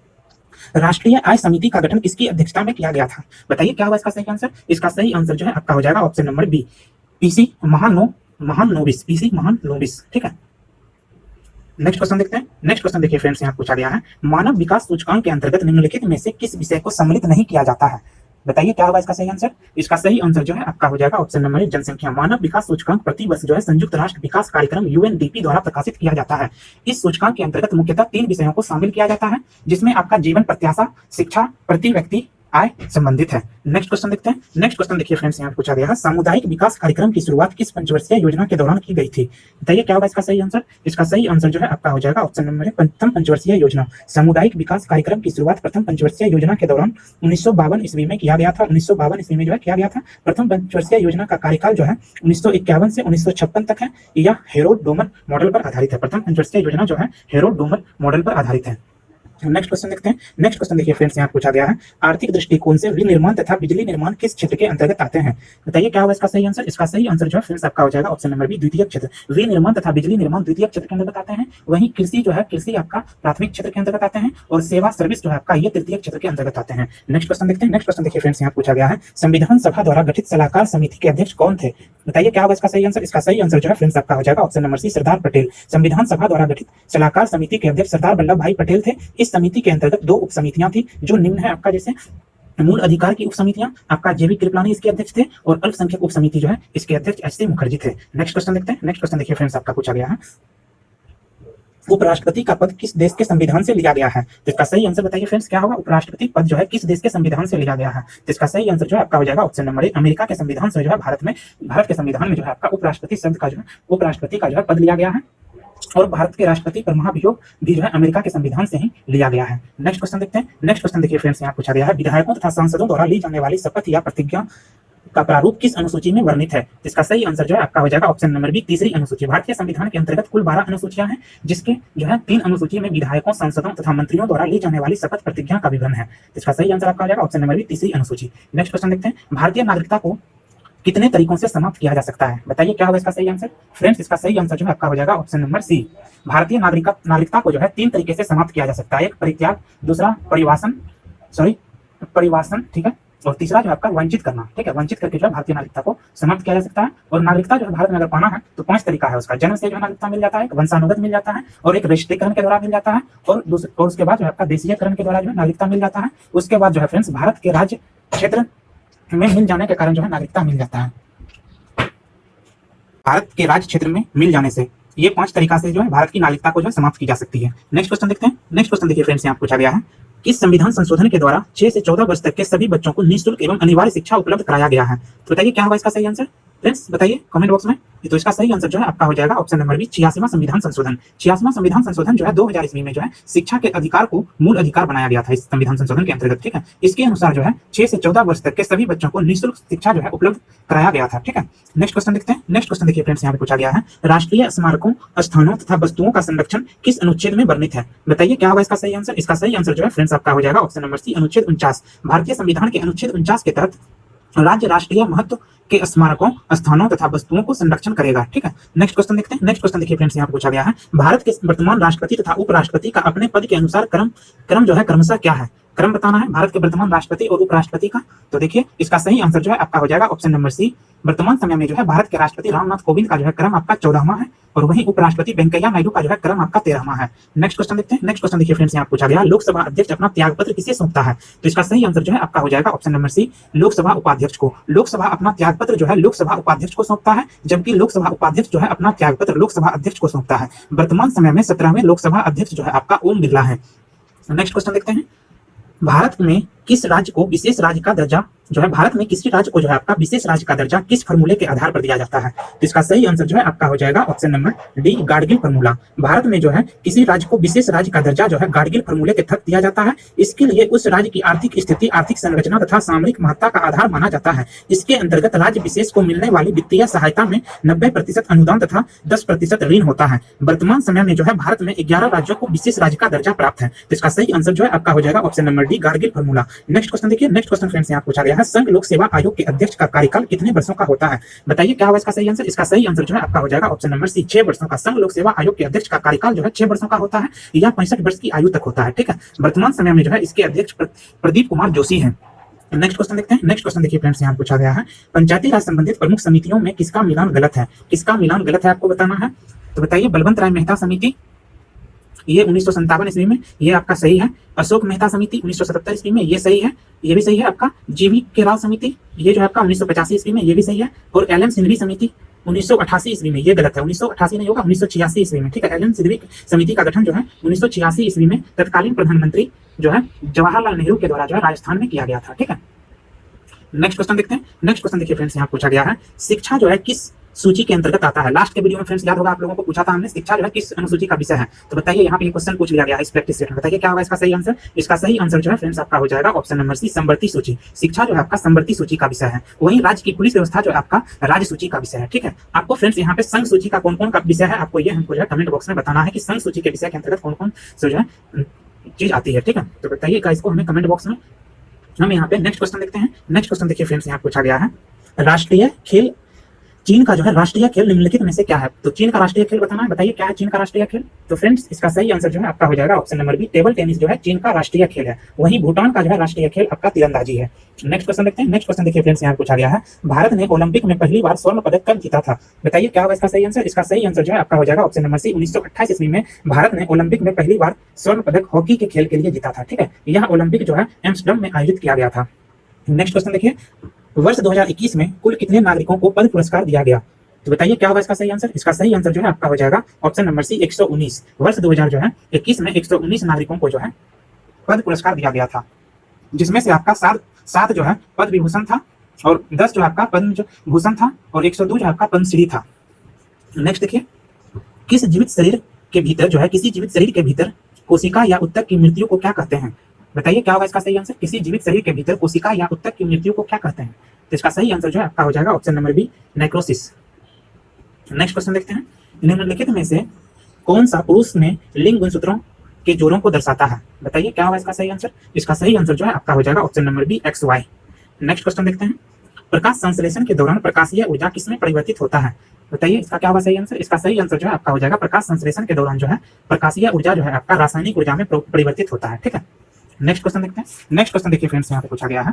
राष्ट्रीय आय समिति का गठन किसकी अध्यक्षता में किया गया था? बताइए क्या होगा इसका सही आंसर। इसका सही आंसर जो है आपका हो जाएगा option number B, PC Mahalanobis. PC Mahalanobis. ठीक है, नेक्स्ट क्वेश्चन देखते हैं। नेक्स्ट क्वेश्चन देखिए फ्रेंड्स, यहाँ पूछा गया है मानव विकास सूचकांक के अंतर्गत निम्नलिखित में से किस विषय को सम्मिलित नहीं किया जाता है। बताइए क्या होगा इसका सही आंसर। इसका सही आंसर जो है आपका हो जाएगा ऑप्शन नंबर ए, जनसंख्या। मानव विकास सूचकांक प्रति वर्ष जो है संयुक्त राष्ट्र विकास कार्यक्रम यूएनडीपी द्वारा प्रकाशित किया जाता है। इस सूचकांक के अंतर्गत मुख्यतः 3 विषयों को शामिल किया जाता है, जिसमें आपका जीवन प्रत्याशा, शिक्षा, प्रति व्यक्ति आय संबंधित है। नेक्स्ट क्वेश्चन देखते हैं। नेक्स्ट क्वेश्चन देखिए फ्रेंड्स, यहाँ पूछा गया है सामुदायिक विकास कार्यक्रम की शुरुआत किस पंचवर्षीय योजना के दौरान की गई थी। बताइए क्या होगा इसका सही आंसर। इसका सही आंसर जो है आपका हो जाएगा ऑप्शन नंबर ए, प्रथम पंचवर्षीय योजना। सामुदायिक विकास कार्यक्रम की शुरुआत प्रथम पंचवर्षीय योजना के दौरान 1952 ईस्वी में किया गया था। 1952 ईस्वी में जो है किया गया था। प्रथम पंचवर्षीय योजना का कार्यकाल जो है 1951 से 1956 तक है। यह हेरोल्ड डोमर मॉडल पर आधारित है। प्रथम पंचवर्षीय योजना जो है हेरोल्ड डोमर मॉडल पर आधारित है। नेक्स्ट क्वेश्चन देखते हैं। नेक्स्ट क्वेश्चन देखिए फ्रेंड्स, यहाँ पूछा गया है आर्थिक दृष्टिकोण से विनिर्माण तथा बिजली निर्माण किस क्षेत्र के अंतर्गत आते हैं। बताइए क्या होगा इसका सही आंसर। इसका सही आंसर जो है फ्रेंड्स आपका हो जाएगा ऑप्शन नंबर बी, द्वितीय क्षेत्र। विनिर्माण तथा बिजली निर्माण द्वितीय क्षेत्र के अंतर्गत आते हैं। वहीं कृषि जो है कृषि आपका प्राथमिक क्षेत्र के अंतर्गत आते हैं, और सेवा सर्विस जो है आपका ये तृतीय क्षेत्र के अंतर्गत आते हैं। नेक्स्ट क्वेश्चन देखते हैं। नेक्स्ट क्वेश्चन देखिए फ्रेंड्स, यहाँ पूछा गया है संविधान सभा द्वारा गठित सलाहकार समिति के अध्यक्ष कौन थे। बताइए क्या होगा इसका सही आंसर। इसका सही आंसर जो है फ्रेंड्स आपका हो जाएगा ऑप्शन नंबर सी, सरदार पटेल। संविधान सभा द्वारा गठित सलाहकार समिति के अध्यक्ष सरदार वल्लभ भाई पटेल थे। इस समिति के अंतर्गत 2 उप समितियां थी जो निम्न है आपका, जैसे मूल अधिकार की उप समितियां आपका जेबी कृपलानी इसके अध्यक्ष थे, और अल्पसंख्यक उप समिति जो है इसके अध्यक्ष एच सी मुखर्जी थे। नेक्स्ट क्वेश्चन देखते हैं। नेक्स्ट क्वेश्चन देखिए फ्रेंड्स आपका पूछा गया है उपराष्ट्रपति का पद किस देश के संविधान से लिया गया है। तो इसका सही आंसर बताइए फ्रेंड्स क्या होगा। उपराष्ट्रपति पद जो है किस देश के संविधान से लिया गया है। तो इसका सही आंसर जो है आपका हो जाएगा ऑप्शन नंबर ए, अमेरिका के संविधान से जो है भारत के संविधान में जो है आपका उपराष्ट्रपति शब्द का जो है उपराष्ट्रपति का जो है पद लिया गया है, और भारत के राष्ट्रपति पर महाभियोग भी जो है अमेरिका के संविधान से ही लिया गया है। नेक्स्ट क्वेश्चन देखते हैं। नेक्स्ट क्वेश्चन देखिए फ्रेंड्स, यहाँ पूछा गया है विधायकों तथा सांसदों द्वारा ली जाने वाली शपथ या प्रतिज्ञा का प्रारूप किस अनुसूची में वर्णित है। इसका सही आंसर जो है आपका हो जाएगा ऑप्शन नंबर बी, तीसरी अनुसूची। भारतीय संविधान के अंतर्गत कुल 12 अनुसूचियां हैं, जिसके जो है 3 अनुसूची में विधायकों, सांसदों तथा मंत्रियों द्वारा ली जाने वाली शपथ प्रतिज्ञा का विवरण है। इसका सही आंसर आपका हो जाएगा ऑप्शन नंबर बी, तीसरी अनुसूची। नेक्स्ट क्वेश्चन देखते हैं भारतीय नागरिकता को कितने तरीकों से समाप्त किया जा सकता है। बताइए क्या होगा इसका सही आंसर। फ्रेंड्स इसका सही आंसर जो है आपका हो जाएगा ऑप्शन नंबर सी, भारतीय नागरिकता को जो है 3 तरीके से समाप्त किया जा सकता है। एक परित्याग, दूसरा परिवासन, ठीक है, और तीसरा जो आपका वंचित करना, ठीक है। वंचित करके जो है भारतीय नागरिकता को समाप्त किया जा सकता है। और नागरिकता जो है भारत में अगर पाना है तो 5 तरीका है उसका। जन्म से जो है नागरिकता मिल जाता है, वंशानुगत मिल जाता है, और एक राष्ट्रीयकरण के द्वारा मिल जाता है, और उसके बाद जो है आपका देशीयकरण के द्वारा जो है नागरिकता मिल जाता है। उसके बाद जो है फ्रेंड्स भारत के राज्य क्षेत्र में मिल जाने के कारण जो है नागरिकता मिल जाता है। भारत के राज्य क्षेत्र में मिल जाने से ये 5 तरीका से जो है भारत की नागरिकता को जो है समाप्त की जा सकती है। नेक्स्ट क्वेश्चन देखते हैं। नेक्स्ट क्वेश्चन देखिए फ्रेंड्स, यहाँ पूछा गया है किस संविधान संशोधन के द्वारा 6 से 14 वर्ष तक के सभी बच्चों को निःशुल्क एवं अनिवार्य शिक्षा उपलब्ध कराया गया है। तो बताइए क्या होगा इसका सही आंसर। फ्रेंड्स बताइए कमेंट बॉक्स में। तो इसका सही आंसर जो है आपका हो जाएगा ऑप्शन नंबर बी, 86वां संविधान संशोधन। 86वां संविधान संशोधन जो है 2000 ईस्वी में जो है शिक्षा के अधिकार को मूल अधिकार बनाया गया था इस संविधान संशोधन के अंतर्गत, ठीक है। इसके अनुसार जो है 6 से 14 वर्ष तक के सभी बच्चों को निःशुल्क शिक्षा जो है उपलब्ध कराया गया था, ठीक है। नेक्स्ट क्वेश्चन देखते हैं। नेक्स्ट क्वेश्चन देखिए फ्रेंड्स, यहाँ पे पूछा गया है राष्ट्रीय स्मारकों, स्थानों तथा वस्तुओं का संरक्षण किस अनुच्छेद में वर्णित है। बताइए क्या होगा इसका सही आंसर। इसका सही आंसर जो है फ्रेंड्स आपका हो जाएगा ऑप्शन नंबर सी, अनुच्छेद 49। भारतीय संविधान के अनुच्छेद 49 के तहत राज्य राष्ट्रीय महत्व के स्मारकों, स्थानों तथा वस्तुओं को संरक्षण करेगा, ठीक है। नेक्स्ट क्वेश्चन देखते हैं। नेक्स्ट क्वेश्चन देखिए फ्रेंड्स, यहाँ पूछा गया है भारत के वर्तमान राष्ट्रपति तथा उपराष्ट्रपति का अपने पद के अनुसार क्रम जो है क्रमशः क्या है। क्रम बताना है भारत के वर्तमान राष्ट्रपति और उपराष्ट्रपति का। तो देखिए इसका सही आंसर जो है आपका हो जाएगा ऑप्शन नंबर सी। वर्तमान समय में जो है भारत के राष्ट्रपति रामनाथ कोविंद का जो है क्रम आपका 14वां है, और वहीं उपराष्ट्रपति वेंकैया नायडू का जो है क्रम आपका 13वां है। नेक्स्ट क्वेश्चन देखते हैं। नेक्स्ट क्वेश्चन देखिए फ्रेंड्स, यहाँ पूछा गया लोकसभा अध्यक्ष अपना त्यागपत्र किसे सौंपता है। तो इसका सही आंसर जो है आपका हो जाएगा ऑप्शन नंबर सी, लोकसभा उपाध्यक्ष को। लोकसभा अपना त्यागपत्र जो है लोकसभा उपाध्यक्ष को सौंपता है, जबकि लोकसभा उपाध्यक्ष जो है अपना त्यागपत्र लोकसभा अध्यक्ष को सौंपता है। वर्तमान समय में 17वें लोकसभा अध्यक्ष जो है आपका ओम बिरला है। नेक्स्ट क्वेश्चन देखते हैं भारत में किस राज्य को विशेष राज्य का दर्जा जो है भारत में किसी राज्य को जो है आपका विशेष राज्य का दर्जा किस फॉर्मूले के आधार पर दिया जाता है। तो इसका सही आंसर जो है आपका हो जाएगा option number D, Gadgil formula. Bharat में जो है किसी राज्य को विशेष राज्य का दर्जा जो है गाडगिल फॉर्मूले के तहत दिया जाता है। इसके लिए उस राज्य की आर्थिक स्थिति, आर्थिक संरचना तथा सामरिक महत्ता का आधार माना जाता है। इसके अंतर्गत राज्य विशेष को मिलने वाली वित्तीय सहायता में 90% अनुदान तथा 10% ऋण होता है। वर्तमान समय में जो है भारत में 11 राज्यों को विशेष राज्य का दर्जा प्राप्त है। तो इसका सही आंसर जो है आपका हो जाएगा option number D, Gadgil formula. Next question देखिए। नेक्स्ट क्वेश्चन फ्रेंड्स, यहाँ पूछा गया है संघ लोक सेवा आयोग के अध्यक्ष का कार्यकाल कितने वर्षों का होता है। बताइए क्या होगा इसका सही आंसर। इसका सही आंसर जो है आपका हो जाएगा ऑप्शन नंबर सी, 6 वर्षों का। संघ लोक सेवा आयोग के अध्यक्ष का कार्यकाल जो है 6 वर्षों का होता है, या 65 वर्ष की आयु तक होता है, ठीक है। वर्तमान समय में जो है इसके अध्यक्ष प्रदीप कुमार जोशी हैं। नेक्स्ट क्वेश्चन देखते हैं। नेक्स्ट क्वेश्चन देखिए फ्रेंड्स, यहाँ पूछा गया है पंचायती राज संबंधित प्रमुख समितियों में किसका मिलान गलत है। किसका मिलान गलत है आपको बताना है। तो बताइए बलवंत राय मेहता समिति, ये 1957 ईस्वी में, ये आपका सही है। अशोक मेहता समिति 1977 ईस्वी में, ये सही है, ये भी सही है आपका। जीवी के राव समिति, ये जो है आपका 1985 ईस्वी में, ये भी सही है। और एलएम सिंघवी समिति 1988 ईस्वी में, ये गलत है, 1988 नहीं होगा, 1986 ईस्वी में, ठीक है। एलएम सिंघवी समिति का गठन जो है 1986 ईस्वी में तत्कालीन प्रधानमंत्री जो है जवाहरलाल नेहरू के द्वारा जो है राजस्थान में किया गया था, ठीक है। नेक्स्ट क्वेश्चन देखते हैं। नेक्स्ट क्वेश्चन देखिए फ्रेंड्स, यहाँ पूछा गया है शिक्षा जो है किस सूची के अंतर्गत आता है। लास्ट के वीडियो में फ्रेंड्स याद होगा आप लोगों को पूछा था हमने, शिक्षा जो है किस अनुसूची का विषय है। तो बताइए, यहाँ पे ये क्वेश्चन पूछ लिया गया है इस प्रैक्टिस सेट में, बताइए क्या होगा इसका सही आंसर। इसका सही आंसर जो है फ्रेंड्स आपका हो जाएगा ऑप्शन नंबर सी, संवर्ती सूची। शिक्षा जो है आपका संवर्ती सूची का विषय है। वहीं राज्य की पुलिस व्यवस्था जो है आपका राज्य सूची का विषय है, ठीक है। आपको फ्रेंड्स यहाँ पे संघ सूची का कौन कौन का विषय है, आपको ये हमको जो है कमेंट बॉक्स में बताना है कि संघ सूची के विषय के अंतर्गत कौन कौन जो है चीज आती है, ठीक है। तो बताइएगा इसको हमें कमेंट बॉक्स में। हम यहाँ पे नेक्स्ट क्वेश्चन देखते हैं। नेक्स्ट क्वेश्चन देखिए फ्रेंड्स, यहाँ पूछा गया है राष्ट्रीय खेल, चीन का जो है राष्ट्रीय खेल निम्नलिखित में से क्या है। तो चीन का राष्ट्रीय खेल बताना है, बताइए क्या है चीन का राष्ट्रीय खेल। तो फ्रेंड्स इसका सही आंसर जो है आपका हो जाएगा option number B, table tennis जो है चीन का राष्ट्रीय खेल है। वहीं भूटान का जो है राष्ट्रीय खेल आपका तीरंदाजी है। नेक्स्ट क्वेश्चन देखते हैं। नेक्स्ट क्वेश्चन देखिए फ्रेंड्स, यहाँ पूछा गया है भारत ने ओलंपिक में पहली बार स्वर्ण पदक कब जीता था। बताइए क्या होगा इसका सही आंसर। इसका सही आंसर जो है आपका हो जाएगा ऑप्शन नंबर सी, 1928 ईस्वी में भारत ने ओलंपिक में पहली बार स्वर्ण पदक हॉकी के खेल के लिए जीता था, ठीक है। यह ओलंपिक जो है एम्स्टर्डम में आयोजित किया गया था। नेक्स्ट क्वेश्चन देखिए, वर्ष 2021 में कुल कितने नागरिकों को पद्म पुरस्कार दिया गया। तो बताइए क्या होगा इसका सही आंसर। इसका सही आंसर जो है आपका हो जाएगा ऑप्शन नंबर सी, 119। वर्ष 2021 में 119 नागरिकों को जो है पद्म पुरस्कार दिया गया था, जिसमें से आपका सात जो है पद्म विभूषण था, और 10 जो आपका पद्म भूषण था, और 102 जो आपका पद्मश्री था। नेक्स्ट देखिए, किस जीवित शरीर के भीतर जो है, किसी जीवित शरीर के भीतर कोशिका या उत्तक की मृत्यु को क्या कहते हैं। बताइए क्या होगा इसका सही आंसर। किसी जीवित शरीर के भीतर कोशिका या उत्तक की मृत्यु को क्या कहते हैं। तो इसका सही आंसर जो है आपका हो जाएगा option number B, necrosis. Next question देखते हैं। निम्नलिखित में से कौन सा पुरुष में लिंग गुणसूत्रों के जोड़ों को दर्शाता है। बताइए क्या होगा इसका सही आंसर। इसका सही आंसर जो है आपका हो जाएगा option number B, XY। Next question देखते हैं। प्रकाश संश्लेषण के दौरान प्रकाशीय ऊर्जा किसमें परिवर्तित होता है। बताइए इसका क्या होगा सही आंसर। इसका सही आंसर जो है आपका हो जाएगा प्रकाश संश्लेषण के दौरान जो है प्रकाशीय ऊर्जा जो है आपका रासायनिक ऊर्जा में परिवर्तित होता है, ठीक है। नेक्स्ट क्वेश्चन देखते हैं। नेक्स्ट क्वेश्चन देखिए फ्रेंड्स, यहाँ पे पूछा गया है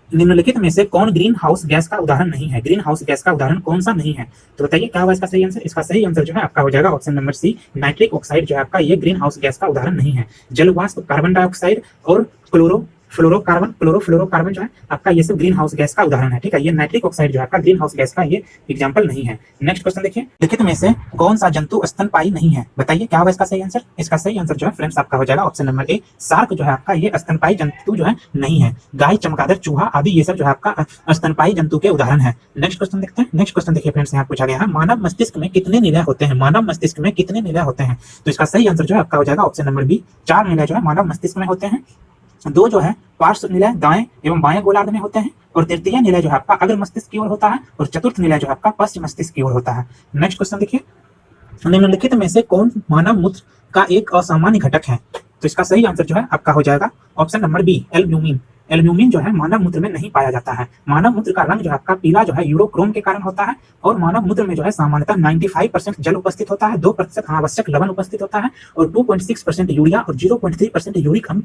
निम्नलिखित में से कौन ग्रीन हाउस गैस का उदाहरण नहीं है। ग्रीन हाउस गैस का उदाहरण कौन सा नहीं है। तो बताइए क्या होगा इसका सही आंसर। इसका सही आंसर जो है आपका हो जाएगा option number C, nitric oxide जो है आपका ये ग्रीन हाउस गैस का उदाहरण नहीं है। जलवाष्प, कार्बन डाइऑक्साइड और क्लोरोफ्लोरोकार्बन जो है आपका ये सब ग्रीन हाउस गैस का उदाहरण है, ठीक है। ये नाइट्रिक ऑक्साइड जो है आपका ग्रीन हाउस गैस का ये एग्जांपल नहीं है। नेक्स्ट क्वेश्चन देखिए, लिखित में से कौन सा जंतु स्तनपायी नहीं है। बताइए क्या होगा इसका सही आंसर। इसका सही आंसर जो है फ्रेंड्स आपका हो जाएगा ऑप्शन नंबर ए, शार्क जो है आपका ये स्तनपायी जंतु जो है नहीं है। गाय, चमगादड़, चूहा आदि ये सब जो है आपका स्तनपायी जंतु के उदाहरण है। नेक्स्ट क्वेश्चन देखते हैं। नेक्स्ट क्वेश्चन देखिए फ्रेंड्स, यहाँ पूछा गया है मानव मस्तिष्क में कितने निलय होते हैं। मानव मस्तिष्क में कितने निलय होते हैं। तो इसका सही आंसर जो है आपका हो जाएगा ऑप्शन नंबर बी, 4 निलय जो है मानव मस्तिष्क में होते हैं। 2 जो है पार्श्व निलय दाएं एवं बाएं गोलार्ध में होते हैं, और तृतीय निलय जो है आपका अग्र मस्तिष्क की ओर होता है, और चतुर्थ निलय जो है आपका पश्चिम मस्तिष्क की ओर होता है। नेक्स्ट क्वेश्चन देखिए, निम्नलिखित में से कौन मानव मूत्र का एक असामान्य घटक है। तो इसका सही आंसर जो है आपका हो जाएगा option number B, albumin. Albumin जो है मानव मूत्र में नहीं पाया जाता है। मानव मूत्र का रंग जो है आपका पीला जो है यूरोक्रोम के कारण होता है, और मानव मूत्र में जो है सामान्यतः 95% जल उपस्थित होता है, 2% आवश्यक लवण उपस्थित होता है, और 2.6% यूरिया और 0.3% यूरिक अम्ल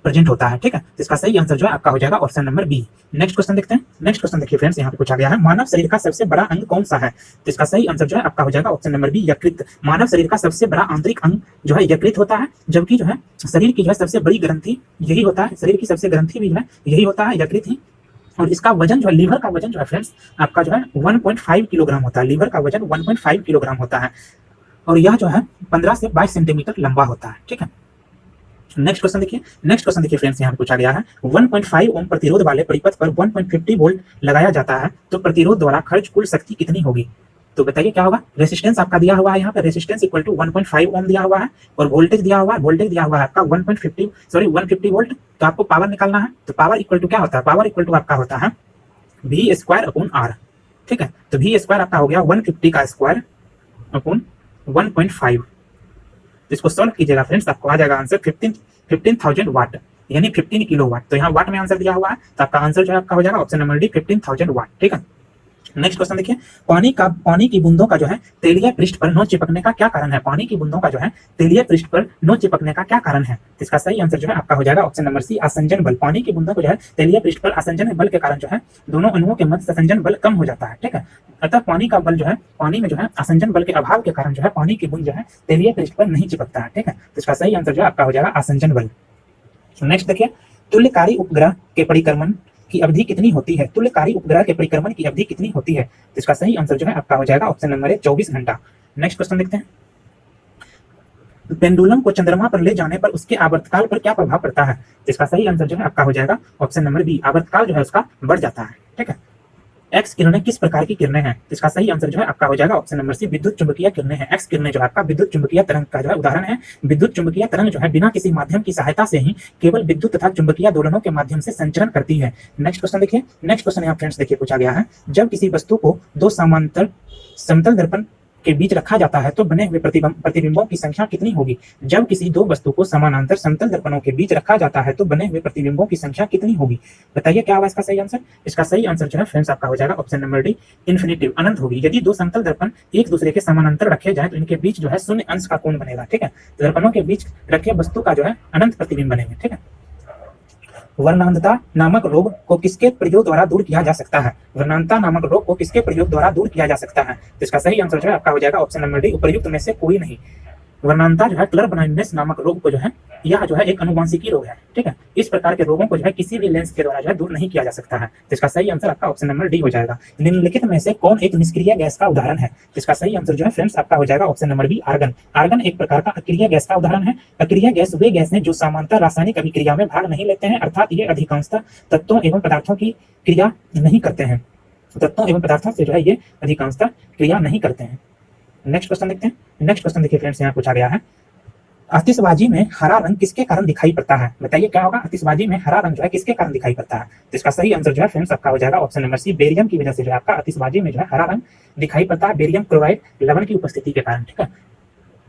प्रेजेंट होता है, ठीक है। तो इसका सही आंसर जो है आपका हो जाएगा option number B. Next question देखते हैं। नेक्स्ट क्वेश्चन देखिए फ्रेंड्स, यहाँ पे पूछा गया है मानव शरीर का सबसे बड़ा अंग कौन सा है। तो इसका सही आंसर जो है आपका हो जाएगा ऑप्शन नंबर बी, यकृत। मानव शरीर का सबसे बड़ा आंतरिक अंग जो है यकृत होता है, जबकि जो है शरीर की जो है सबसे बड़ी ग्रंथि यही होता है। शरीर की सबसे ग्रंथि भी जो है यही होता है, यकृत ही। और इसका वजन जो है, लीवर का वजन जो है फ्रेंड्स आपका जो है 1.5 किलोग्राम होता है। लीवर का वजन 1.5 किलोग्राम होता है, और यह जो है 15 से 22 सेंटीमीटर लंबा होता है, ठीक है। नेक्स्ट क्वेश्चन देखिए। नेक्स्ट क्वेश्चन देखिए फ्रेंड्स, यहाँ पूछा गया है 1.5 ओम प्रतिरोध वाले परिपथ पर 1.50 वोल्ट लगाया जाता है, तो प्रतिरोध द्वारा खर्च कुल शक्ति कितनी होगी। तो बताइए क्या होगा। रेजिस्टेंस आपका दिया हुआ है यहाँ पे, रेजिस्टेंस इक्वल टू 1.5 ओम दिया हुआ है, और वोल्टेज दिया हुआ है, वोल्टेज दिया हुआ है आपका 150 वोल्ट। तो आपको पावर निकालना है। तो पावर इक्वल टू क्या होता है। पावर इक्वल टू आपका होता है V² R, ठीक है। तो V² आपका हो गया 150 का स्क्वायर अपॉन 1.5। इसको सॉल्व कीजिएगा फ्रेंड्स, आपको आ जाएगा आंसर 15,000 वाट, यानी 15 किलो वाट। तो यहाँ वाट में आंसर दिया हुआ है, तो आपका आंसर जो है आपका हो जाएगा ऑप्शन नंबर डी, 15,000 वाट, ठीक है। नेक्स्ट क्वेश्चन देखिए, पानी की बूंदों का जो है तेलीय पृष्ठ पर नोच चिपकने का क्या कारण है? पानी की बूंदों का जो है तेलीय पृष्ठ पर नोच चिपकने का क्या कारण है? तो इसका सही आंसर जो है आपका हो जाएगा ऑप्शन नंबर सी, आसंजन बल। पानी की बूंदों को जो है तेलीय पृष्ठ पर आसंजन बल के कारण जो है दोनों अणुओं के मध्य संसंजन बल कम हो जाता है। ठीक है, अतः पानी का बल जो है, पानी में जो है आसंजन बल के अभाव के कारण जो है पानी की बूंद जो है तेलीय पृष्ठ पर नहीं चिपकता है। ठीक है, तो इसका सही आंसर जो है आपका हो जाएगा आसंजन बल। नेक्स्ट देखिए, तुल्यकारी उपग्रह के परिक्रमण की अवधि कितनी होती है? तुल्यकारी उपग्रह के परिक्रमण की अवधि कितनी होती है? तो इसका सही आंसर जो है आपका हो जाएगा ऑप्शन नंबर ए, 24 घंटा। नेक्स्ट क्वेश्चन देखते हैं, पेंडुलम को चंद्रमा पर ले जाने पर उसके आवर्तकाल पर क्या प्रभाव पड़ता है? तो इसका सही आंसर जो है आपका हो जाएगा ऑप्शन नंबर बी, आवर्तकाल जो है उसका बढ़ जाता है। ठीक है, एक्स किरणें किस प्रकार की किरणें हैं? तो इसका सही आंसर जो है आपका हो जाएगा ऑप्शन नंबर सी, विद्युत चुंबकीय किरणें हैं। एक्स किरणें जो है आपका विद्युत चुंबकीय तरंग का जो है उदाहरण है। विद्युत चुंबकीय तरंग जो है बिना किसी माध्यम की सहायता से ही केवल विद्युत तथा चुंबकीय दोलनों के माध्यम से संचरण करती है। नेक्स्ट क्वेश्चन देखिए, नेक्स्ट क्वेश्चन यहाँ फ्रेंड्स देखिए पूछा गया है, जब किसी वस्तु को दो समांतर समतल दर्पण के बीच रखा जाता है तो बने हुए प्रतिबिंबों की संख्या कितनी होगी? जब किसी दो वस्तु को समानांतर समतल दर्पणों के बीच रखा जाता है तो बने हुए प्रतिबिंबों की संख्या कितनी होगी? बताइए क्या होगा इसका सही आंसर? इसका सही आंसर जो है फ्रेंड्स आपका हो जाएगा ऑप्शन नंबर डी, इन्फिनिटिव, अनंत होगी। यदि दो समतल दर्पण एक दूसरे के समानांतर रखे जाए तो इनके बीच जो है शून्य अंश का कोण बनेगा। ठीक है, दर्पणों के बीच रखे वस्तु का जो है अनंत प्रतिबिंब बनेंगे। ठीक है, वर्णांधता नामक रोग को किसके प्रयोग द्वारा दूर किया जा सकता है? वर्णांधता नामक रोग को किसके प्रयोग द्वारा दूर किया जा सकता है? तो इसका सही आंसर जो है आपका हो जाएगा ऑप्शन नंबर डी, उपर्युक्त में से कोई नहीं। वर्णांधता जो है क्लर ब्लाइंडनेस नामक रोग को जो है, यह जो है एक अनुवांशिकी रोग है। ठीक है, इस प्रकार के रोगों को जो है किसी भी लेंस के द्वारा जो है दूर नहीं किया जा सकता है। तो इसका सही आंसर आपका ऑप्शन नंबर डी हो जाएगा। निम्नलिखित में से कौन एक निष्क्रिय गैस का उदाहरण है? तो इसका सही आंसर जो है फ्रेंड्स आपका हो जाएगा option number B, argon. Argon एक प्रकार का अक्रिय गैस का उदाहरण है। अक्रिय गैस वे गैस हैं जो समांतर रासायनिक अभिक्रिया में भाग नहीं लेते हैं, अर्थात ये अधिकांशतः तत्वों एवं पदार्थों की क्रिया नहीं करते हैं। तत्वों एवं पदार्थों से जो है ये अधिकांशतः क्रिया नहीं करते हैं। नेक्स्ट क्वेश्चन देखते हैं। नेक्स्ट क्वेश्चन देखिए फ्रेंड्स, यहाँ पूछा गया है, आतिशबाजी में हरा रंग किसके कारण दिखाई पड़ता है? बताइए क्या होगा? आतिशबाजी में हरा रंग जो है किसके कारण दिखाई पड़ता है? तो इसका सही आंसर जो है फ्रेंड्स आपका हो जाएगा ऑप्शन नंबर सी, बेरियम की वजह से जो है आपका आतिशबाजी में जो है हरा रंग दिखाई पड़ता है, बेरियम क्लोराइड लवण की उपस्थिति के कारण। ठीक है,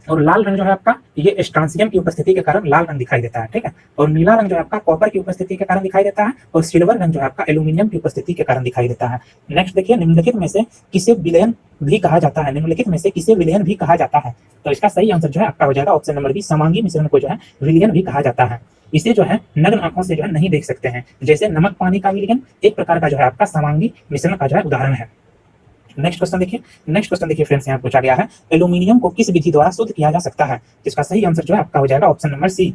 और लाल रंग जो है आपका ये स्ट्रांसियम की उपस्थिति के कारण लाल रंग दिखाई देता है। ठीक है, और नीला रंग जो है आपका कॉपर की उपस्थिति के कारण दिखाई देता है, और सिल्वर रंग जो है आपका एल्यूमिनियम की उपस्थिति के कारण दिखाई देता है। नेक्स्ट देखिए, निम्नलिखित में से किसे विलयन भी कहा जाता है? निम्नलिखित में से किसे विलयन भी कहा जाता है? तो इसका सही आंसर जो है आपका हो जाएगा ऑप्शन नंबर बी, समांगी मिश्रण को जो है विलयन भी कहा जाता है। इसे जो है नग्न आंखों से जो है नहीं देख सकते हैं, जैसे नमक पानी का विलयन एक प्रकार का जो है आपका समांगी मिश्रण का जो है उदाहरण है। नेक्स्ट क्वेश्चन देखिए, नेक्स्ट क्वेश्चन देखिए फ्रेंड्स, यहाँ पूछा गया है, एल्यूमिनियम को किस विधि द्वारा शुद्ध किया जा सकता है? जिसका सही आंसर जो है आपका हो जाएगा ऑप्शन नंबर सी,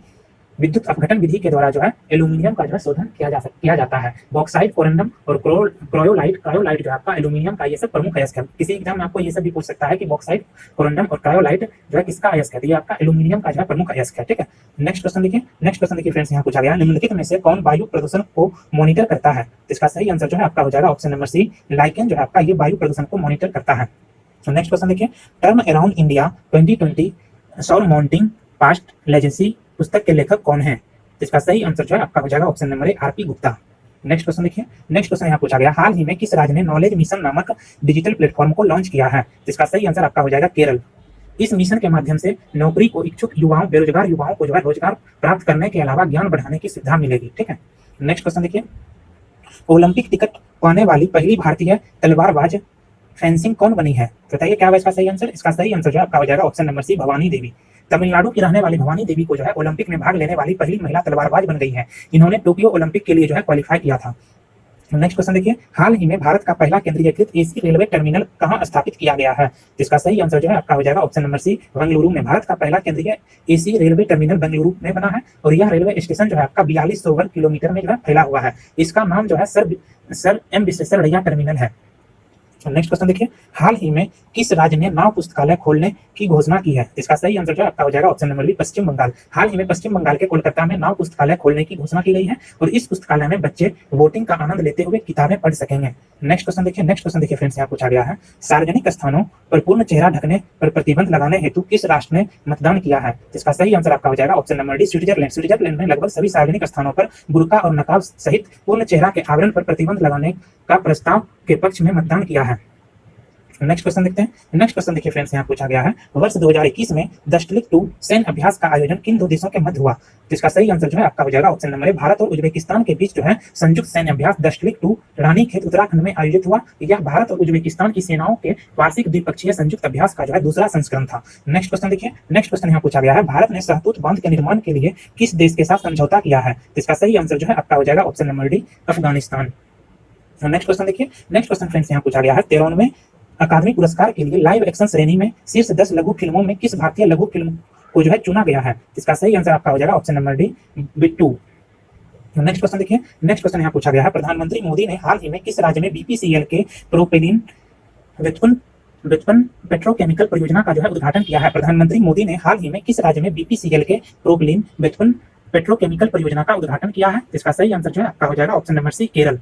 विद्युत अपघटन विधि के द्वारा जो है एल्यूमिनियम का जो है शोधन किया जाता है। बॉक्साइट, कोरंडम और क्रायोलाइट जो है आपका एल्यूमिनियम का ये सब प्रमुख अयस्क है। किसी एग्जाम में आपको ये सब भी पूछ सकता है कि बॉक्साइट, कोरंडम और क्रायोलाइट जो है किसका अयस्क है? तो ये आपका एल्यूमिनियम का जो है प्रमुख अयस्क है। ठीक है, नेक्स्ट क्वेश्चन देखिए, नेक्स्ट क्वेश्चन देखिए फ्रेंड्स, यहाँ पूछा गया, निम्नलिखित में से कौन वायु प्रदूषण को मॉनिटर करता है? तो इसका सही आंसर जो है आपका हो जाएगा ऑप्शन नंबर सी, लाइकेन जो है आपका ये वायु प्रदूषण को मॉनिटर करता है। नेक्स्ट क्वेश्चन देखिए, टर्न अराउंड इंडिया 2020 सौर माउंटिंग पास्ट लेजेंसी पुस्तक के लेखक कौन है? इसका सही आंसर जो है आपका हो जाएगा option number A, RP Gupta. Next question देखिए, नेक्स्ट क्वेश्चन यहाँ पूछा गया, हाल ही में किस राज्य ने नॉलेज मिशन नामक डिजिटल प्लेटफॉर्म को लॉन्च किया है? इसका सही आंसर आपका हो जाएगा केरल। इस मिशन के माध्यम से नौकरी को इच्छुक युवाओं, बेरोजगार युवाओं को जो है रोजगार प्राप्त करने के अलावा ज्ञान बढ़ाने की सुविधा मिलेगी। ठीक है, नेक्स्ट क्वेश्चन देखिए, ओलंपिक टिकट पाने वाली पहली भारतीय तलवारबाज फेंसिंग कौन बनी है? बताइए क्या होगा इसका सही आंसर? इसका सही आंसर जो है आपका हो जाएगा ऑप्शन नंबर सी, भवानी देवी। तमिलनाडु की रहने वाली भवानी देवी को जो है ओलंपिक में भाग लेने वाली पहली महिला तलवारबाज बन गई है। इन्होंने टोक्यो ओलंपिक के लिए जो है क्वालिफाई किया था। नेक्स्ट क्वेश्चन देखिए, हाल ही में भारत का पहला केंद्रीयकृत एसी रेलवे टर्मिनल कहां स्थापित किया गया है? जिसका सही आंसर जो है आपका हो जाएगा ऑप्शन नंबर सी, बेंगलुरु में। भारत का पहला केंद्रीय एसी रेलवे टर्मिनल बेंगलुरु में बना है, और यह रेलवे स्टेशन जो है आपका 4200 वर्ग किलोमीटर में जो है फैला हुआ है। इसका नाम जो है सर एम विश्वेश्वरैया टर्मिनल है। नेक्स्ट क्वेश्चन देखिए, हाल ही में किस राज्य ने नाव पुस्तकालय खोलने की घोषणा की है? इसका सही आंसर जो है आपका हो जाएगा ऑप्शन नंबर बी, पश्चिम बंगाल। हाल ही में पश्चिम बंगाल के कोलकाता में नाव पुस्तकालय खोलने की घोषणा की गई है, और इस पुस्तकालय में बच्चे वोटिंग का आनंद लेते हुए किताबें पढ़ सकेंगे। नेक्स्ट क्वेश्चन देखिए, नेक्स्ट क्वेश्चन देखिए फ्रेंड्स, यहाँ पूछा गया है, सार्वजनिक स्थानों पर पूर्ण चेहरा ढकने पर प्रतिबंध लगाने हेतु किस राष्ट्र ने मतदान किया है? इसका सही आंसर आपका हो जाएगा option number D, Switzerland. Switzerland में लगभग सभी सार्वजनिक स्थानों पर बुर्का और नकाब सहित पूर्ण चेहरा के आवरण पर प्रतिबंध लगाने का प्रस्ताव के पक्ष में मतदान किया है। नेक्स्ट क्वेश्चन देखते हैं। नेक्स्ट क्वेश्चन देखिए फ्रेंड्स, यहाँ पूछा गया है वर्ष 2021 में दशलिक 2 सैन्य अभ्यास का आयोजन किन दो देशों के मध्य हुआ। जिसका सही आंसर जो है आपका हो जाएगा ऑप्शन नंबर ए, भारत और उज्बेकिस्तान के बीच जो है संयुक्त सैन्य अभ्यास दशलिक 2 रानीखेत उत्तराखंड में आयोजित हुआ। यह भारत और उज्बेकिस्तान की सेनाओं के वार्षिक द्विपक्षीय संयुक्त अभ्यास का जो है दूसरा संस्करण था। नेक्स्ट क्वेश्चन देखिए। नेक्स्ट क्वेश्चन यहाँ पूछा गया है भारत ने सहतूत बांध के निर्माण के लिए किस देश के साथ समझौता किया है। इसका सही आंसर जो है आपका हो जाएगा option number D, Afghanistan. Next question देखिए। नेक्स्ट क्वेश्चन फ्रेंड्स यहाँ पूछा गया है 93वें अकादमी पुरस्कार के लिए लाइव एक्शन श्रेणी में शीर्ष 10 लघु फिल्मों में किस भारतीय लघु फिल्म को जो है चुना गया है। इसका सही आंसर आपका हो जाएगा option number D, Bittu. Next question देखिए। नेक्स्ट क्वेश्चन यहाँ पूछा गया है प्रधानमंत्री मोदी ने हाल ही में किस राज्य में बीपीसीएल के प्रोपेलिन व्युत्पन्न पेट्रोकेमिकल परियोजना का जो है उद्घाटन किया है। प्रधानमंत्री मोदी ने हाल ही में किस राज्य में बीपीसीएल के प्रोपेलिन व्युत्पन्न पेट्रोकेमिकल परियोजना का उद्घाटन किया है। इसका सही आंसर जो है आपका हो जाएगा option number C, Kerala.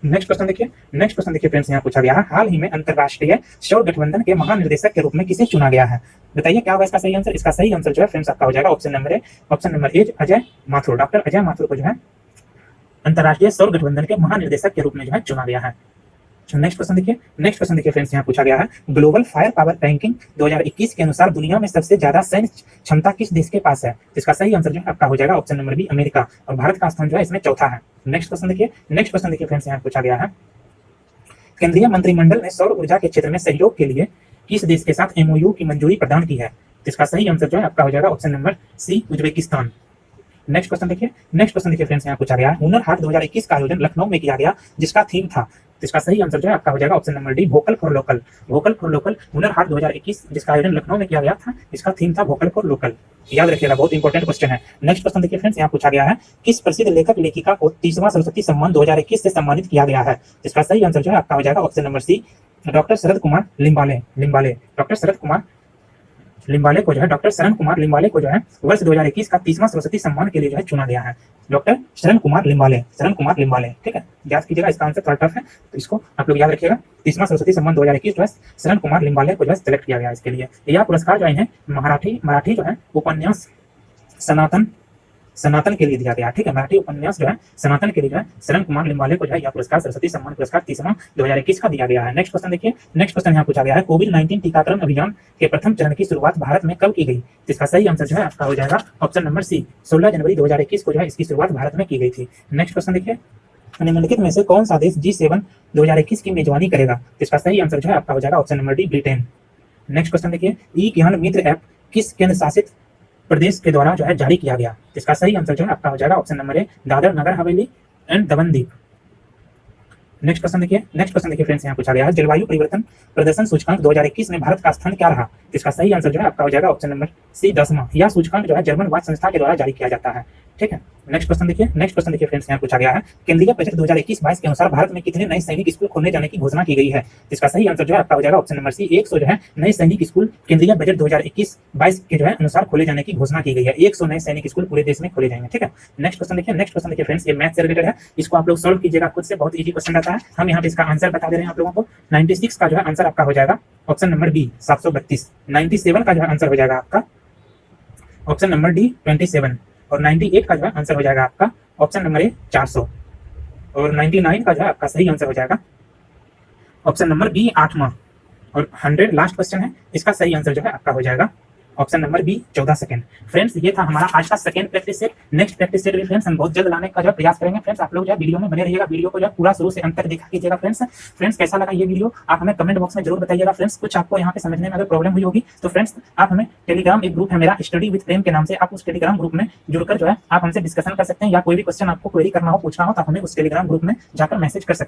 Next question देखिए। नेक्स्ट क्वेश्चन देखिए फ्रेंड्स, यहाँ पूछा गया है हाल ही में अंतरराष्ट्रीय सौर गठबंधन के महानिर्देशक के रूप में किसे चुना गया है। बताइए क्या होगा इसका सही आंसर। इसका सही आंसर जो है फ्रेंड्स आपका हो जाएगा option number A, Ajay Mathur. Doctor Ajay Mathur को जो है अंतरराष्ट्रीय सौर गठबंधन के महानिर्देशक के रूप में जो है चुना गया है। नेक्स्ट क्वेश्चन देखिए। नेक्स्ट क्वेश्चन देखिए फ्रेंड्स, यहाँ पूछा गया है ग्लोबल फायर पावर रैंकिंग 2021 के अनुसार दुनिया में सबसे ज्यादा सैन्य क्षमता किस देश के पास है। इसका सही आंसर जो है आपका हो जाएगा ऑप्शन नंबर बी, अमेरिका। और भारत का स्थान जो है इसमें चौथा है। नेक्स्ट क्वेश्चन देखिए। नेक्स्ट क्वेश्चन देखिए फ्रेंड्स, यहाँ पूछा गया है केंद्रीय मंत्रिमंडल ने सौर ऊर्जा के क्षेत्र में सहयोग के लिए किस देश के साथ एमओयू की मंजूरी प्रदान की है। इसका सही आंसर जो है आपका हो जाएगा option number C, Uzbekistan. Next question देखिए। नेक्स्ट क्वेश्चन देखिए फ्रेंड्स, यहाँ पूछा गया है हुनर हाट 2021 का आयोजन लखनऊ में किया गया जिसका थीम था। इसका सही आंसर जो है आपका हो जाएगा option number D, vocal for local. Vocal for local Hunar Haat 2021 जिसका आयोजन लखनऊ में किया गया था, इसका थीम था वोकल फॉर लोकल। याद रखिएगा, बहुत इंपॉर्टेंट क्वेश्चन है। नेक्स्ट क्वेश्चन देखिए फ्रेंड्स, यहाँ पूछा गया है किस प्रसिद्ध लेखक लेखिका को 30वां सरस्वती सम्मान 2021 से सम्मानित किया गया है। इसका सही आंसर जो है आपका हो जाएगा ऑप्शन नंबर सी, डॉक्टर शरद कुमार लिम्बाले। डॉक्टर शरद कुमार लिम्बाले को जो है वर्ष 2021 का 30वां सरस्वती सम्मान के लिए जो है चुना गया है। डॉक्टर शरण कुमार लिम्बाले। ठीक है, याद कीजिएगा, इसका आंसर थोड़ा टफ है तो इसको आप लोग याद रखिएगा। 30वां सरस्वती सम्मान 2021 जो है शरण कुमार लिम्बाले को जो है सेलेक्ट किया गया इसके लिए। यह पुरस्कार जो है मराठी जो है उपन्यास सनातन के लिए दिया गया। ठीक है, मराठी उपन्यास जो है सनातन के लिए जो है शरण कुमार लिम्बाले को जो है यह पुरस्कार सरस्वती सम्मान पुरस्कार 30वां 2021 का दिया गया है। नेक्स्ट क्वेश्चन देखिए। नेक्स्ट क्वेश्चन यहाँ पूछा गया है कोविड-19 टीकाकरण अभियान के प्रथम चरण की शुरुआत भारत में कब की गई। इसका सही आंसर जो है आपका हो जाएगा ऑप्शन नंबर सी, 16 जनवरी 2021 को जो है इसकी शुरुआत भारत में की गई थी। नेक्स्ट क्वेश्चन देखिए निम्नलिखित में से कौन सा देश G7 2021 की मेजबानी करेगा। इसका सही आंसर जो है आपका हो जाएगा option number D, Britain. Next question देखिए ई ज्ञान मित्र ऐप किस केंद्र शासित प्रदेश के द्वारा जो है जारी किया गया। इसका सही आंसर जो है आपका हो जाएगा option number A, Dadar Nagar Haveli and Daman Diu. Next question देखिए फ्रेंड्स, यहाँ पूछा गया है जलवायु परिवर्तन प्रदर्शन सूचकांक 2021 में भारत का स्थान क्या रहा। इसका सही आंसर जो है आपका हो जाएगा ऑप्शन नंबर सी, 10वां। यह सूचकांक जो है जर्मन वाच संस्था के द्वारा जारी किया जाता है। ठीक है, नेक्स्ट क्वेश्चन देखिए फ्रेंड्स, यहाँ पूछा गया है केंद्रीय बजट 2021-22 के अनुसार भारत में कितने नए सैनिक स्कूल खोलने जाने की घोषणा की गई है। इसका सही आंसर जो है आपका हो जाएगा ऑप्शन नंबर सी, 100 जो है नए सैनिक स्कूल केंद्रीय बजट 2021-22 के जो है अनुसार खोले जाने की घोषणा की गई है। 100 नए सैनिक स्कूल पूरे देश में खोले जाएंगे। ठीक है, नेक्स्ट क्वेश्चन देखिए फ्रेंड्स, ये मैथ से रिलेटेड है, इसको आप लोग सॉल्व कीजिएगा खुद से, बहुत इजी क्वेश्चन रहता है। हम यहाँ पे इसका आंसर बता दे रहे हैं आप लोगों को। 96 का जो है आंसर आपका हो जाएगा ऑप्शन नंबर बी, 732। 97 का जो है आंसर हो जाएगा आपका ऑप्शन नंबर डी, 27। और 98 का जो है आंसर हो जाएगा आपका ऑप्शन नंबर ए, 400। और 99 का जो है आपका सही आंसर हो जाएगा ऑप्शन नंबर बी, 8वां। और 100 लास्ट क्वेश्चन है, इसका सही आंसर जो है आपका हो जाएगा option number B, 14 second. Friends ये था हमारा आज का second practice set. Next practice set भी फ्रेंड्स हम बहुत जल्द लाने का जो प्रयास करेंगे। फ्रेंड्स आप लोग जो है वीडियो में बने रहिएगा, वीडियो को जो है पूरा शुरू से अंत तक देखा कीजिएगा। फ्रेंड्स कैसा लगा ये वीडियो आप हमें कमेंट बॉक्स में जरूर बताइएगा। फ्रेंड्स कुछ आपको यहाँ पे समझने में अगर प्रॉब्लम हुई होगी तो फ्रेंड्स आप हमें टेलीग्राम एक ग्रुप है मेरा, स्टडी विद प्रेम के नाम से, आप उस टेलीग्राम ग्रुप में जुड़कर जो है आप हमसे डिस्कशन कर सकते हैं, या कोई भी क्वेश्चन आपको क्वेरी करना हो, पूछना हो तो हमें उस टेलीग्राम ग्रुप में जाकर मैसेज कर सकते हैं।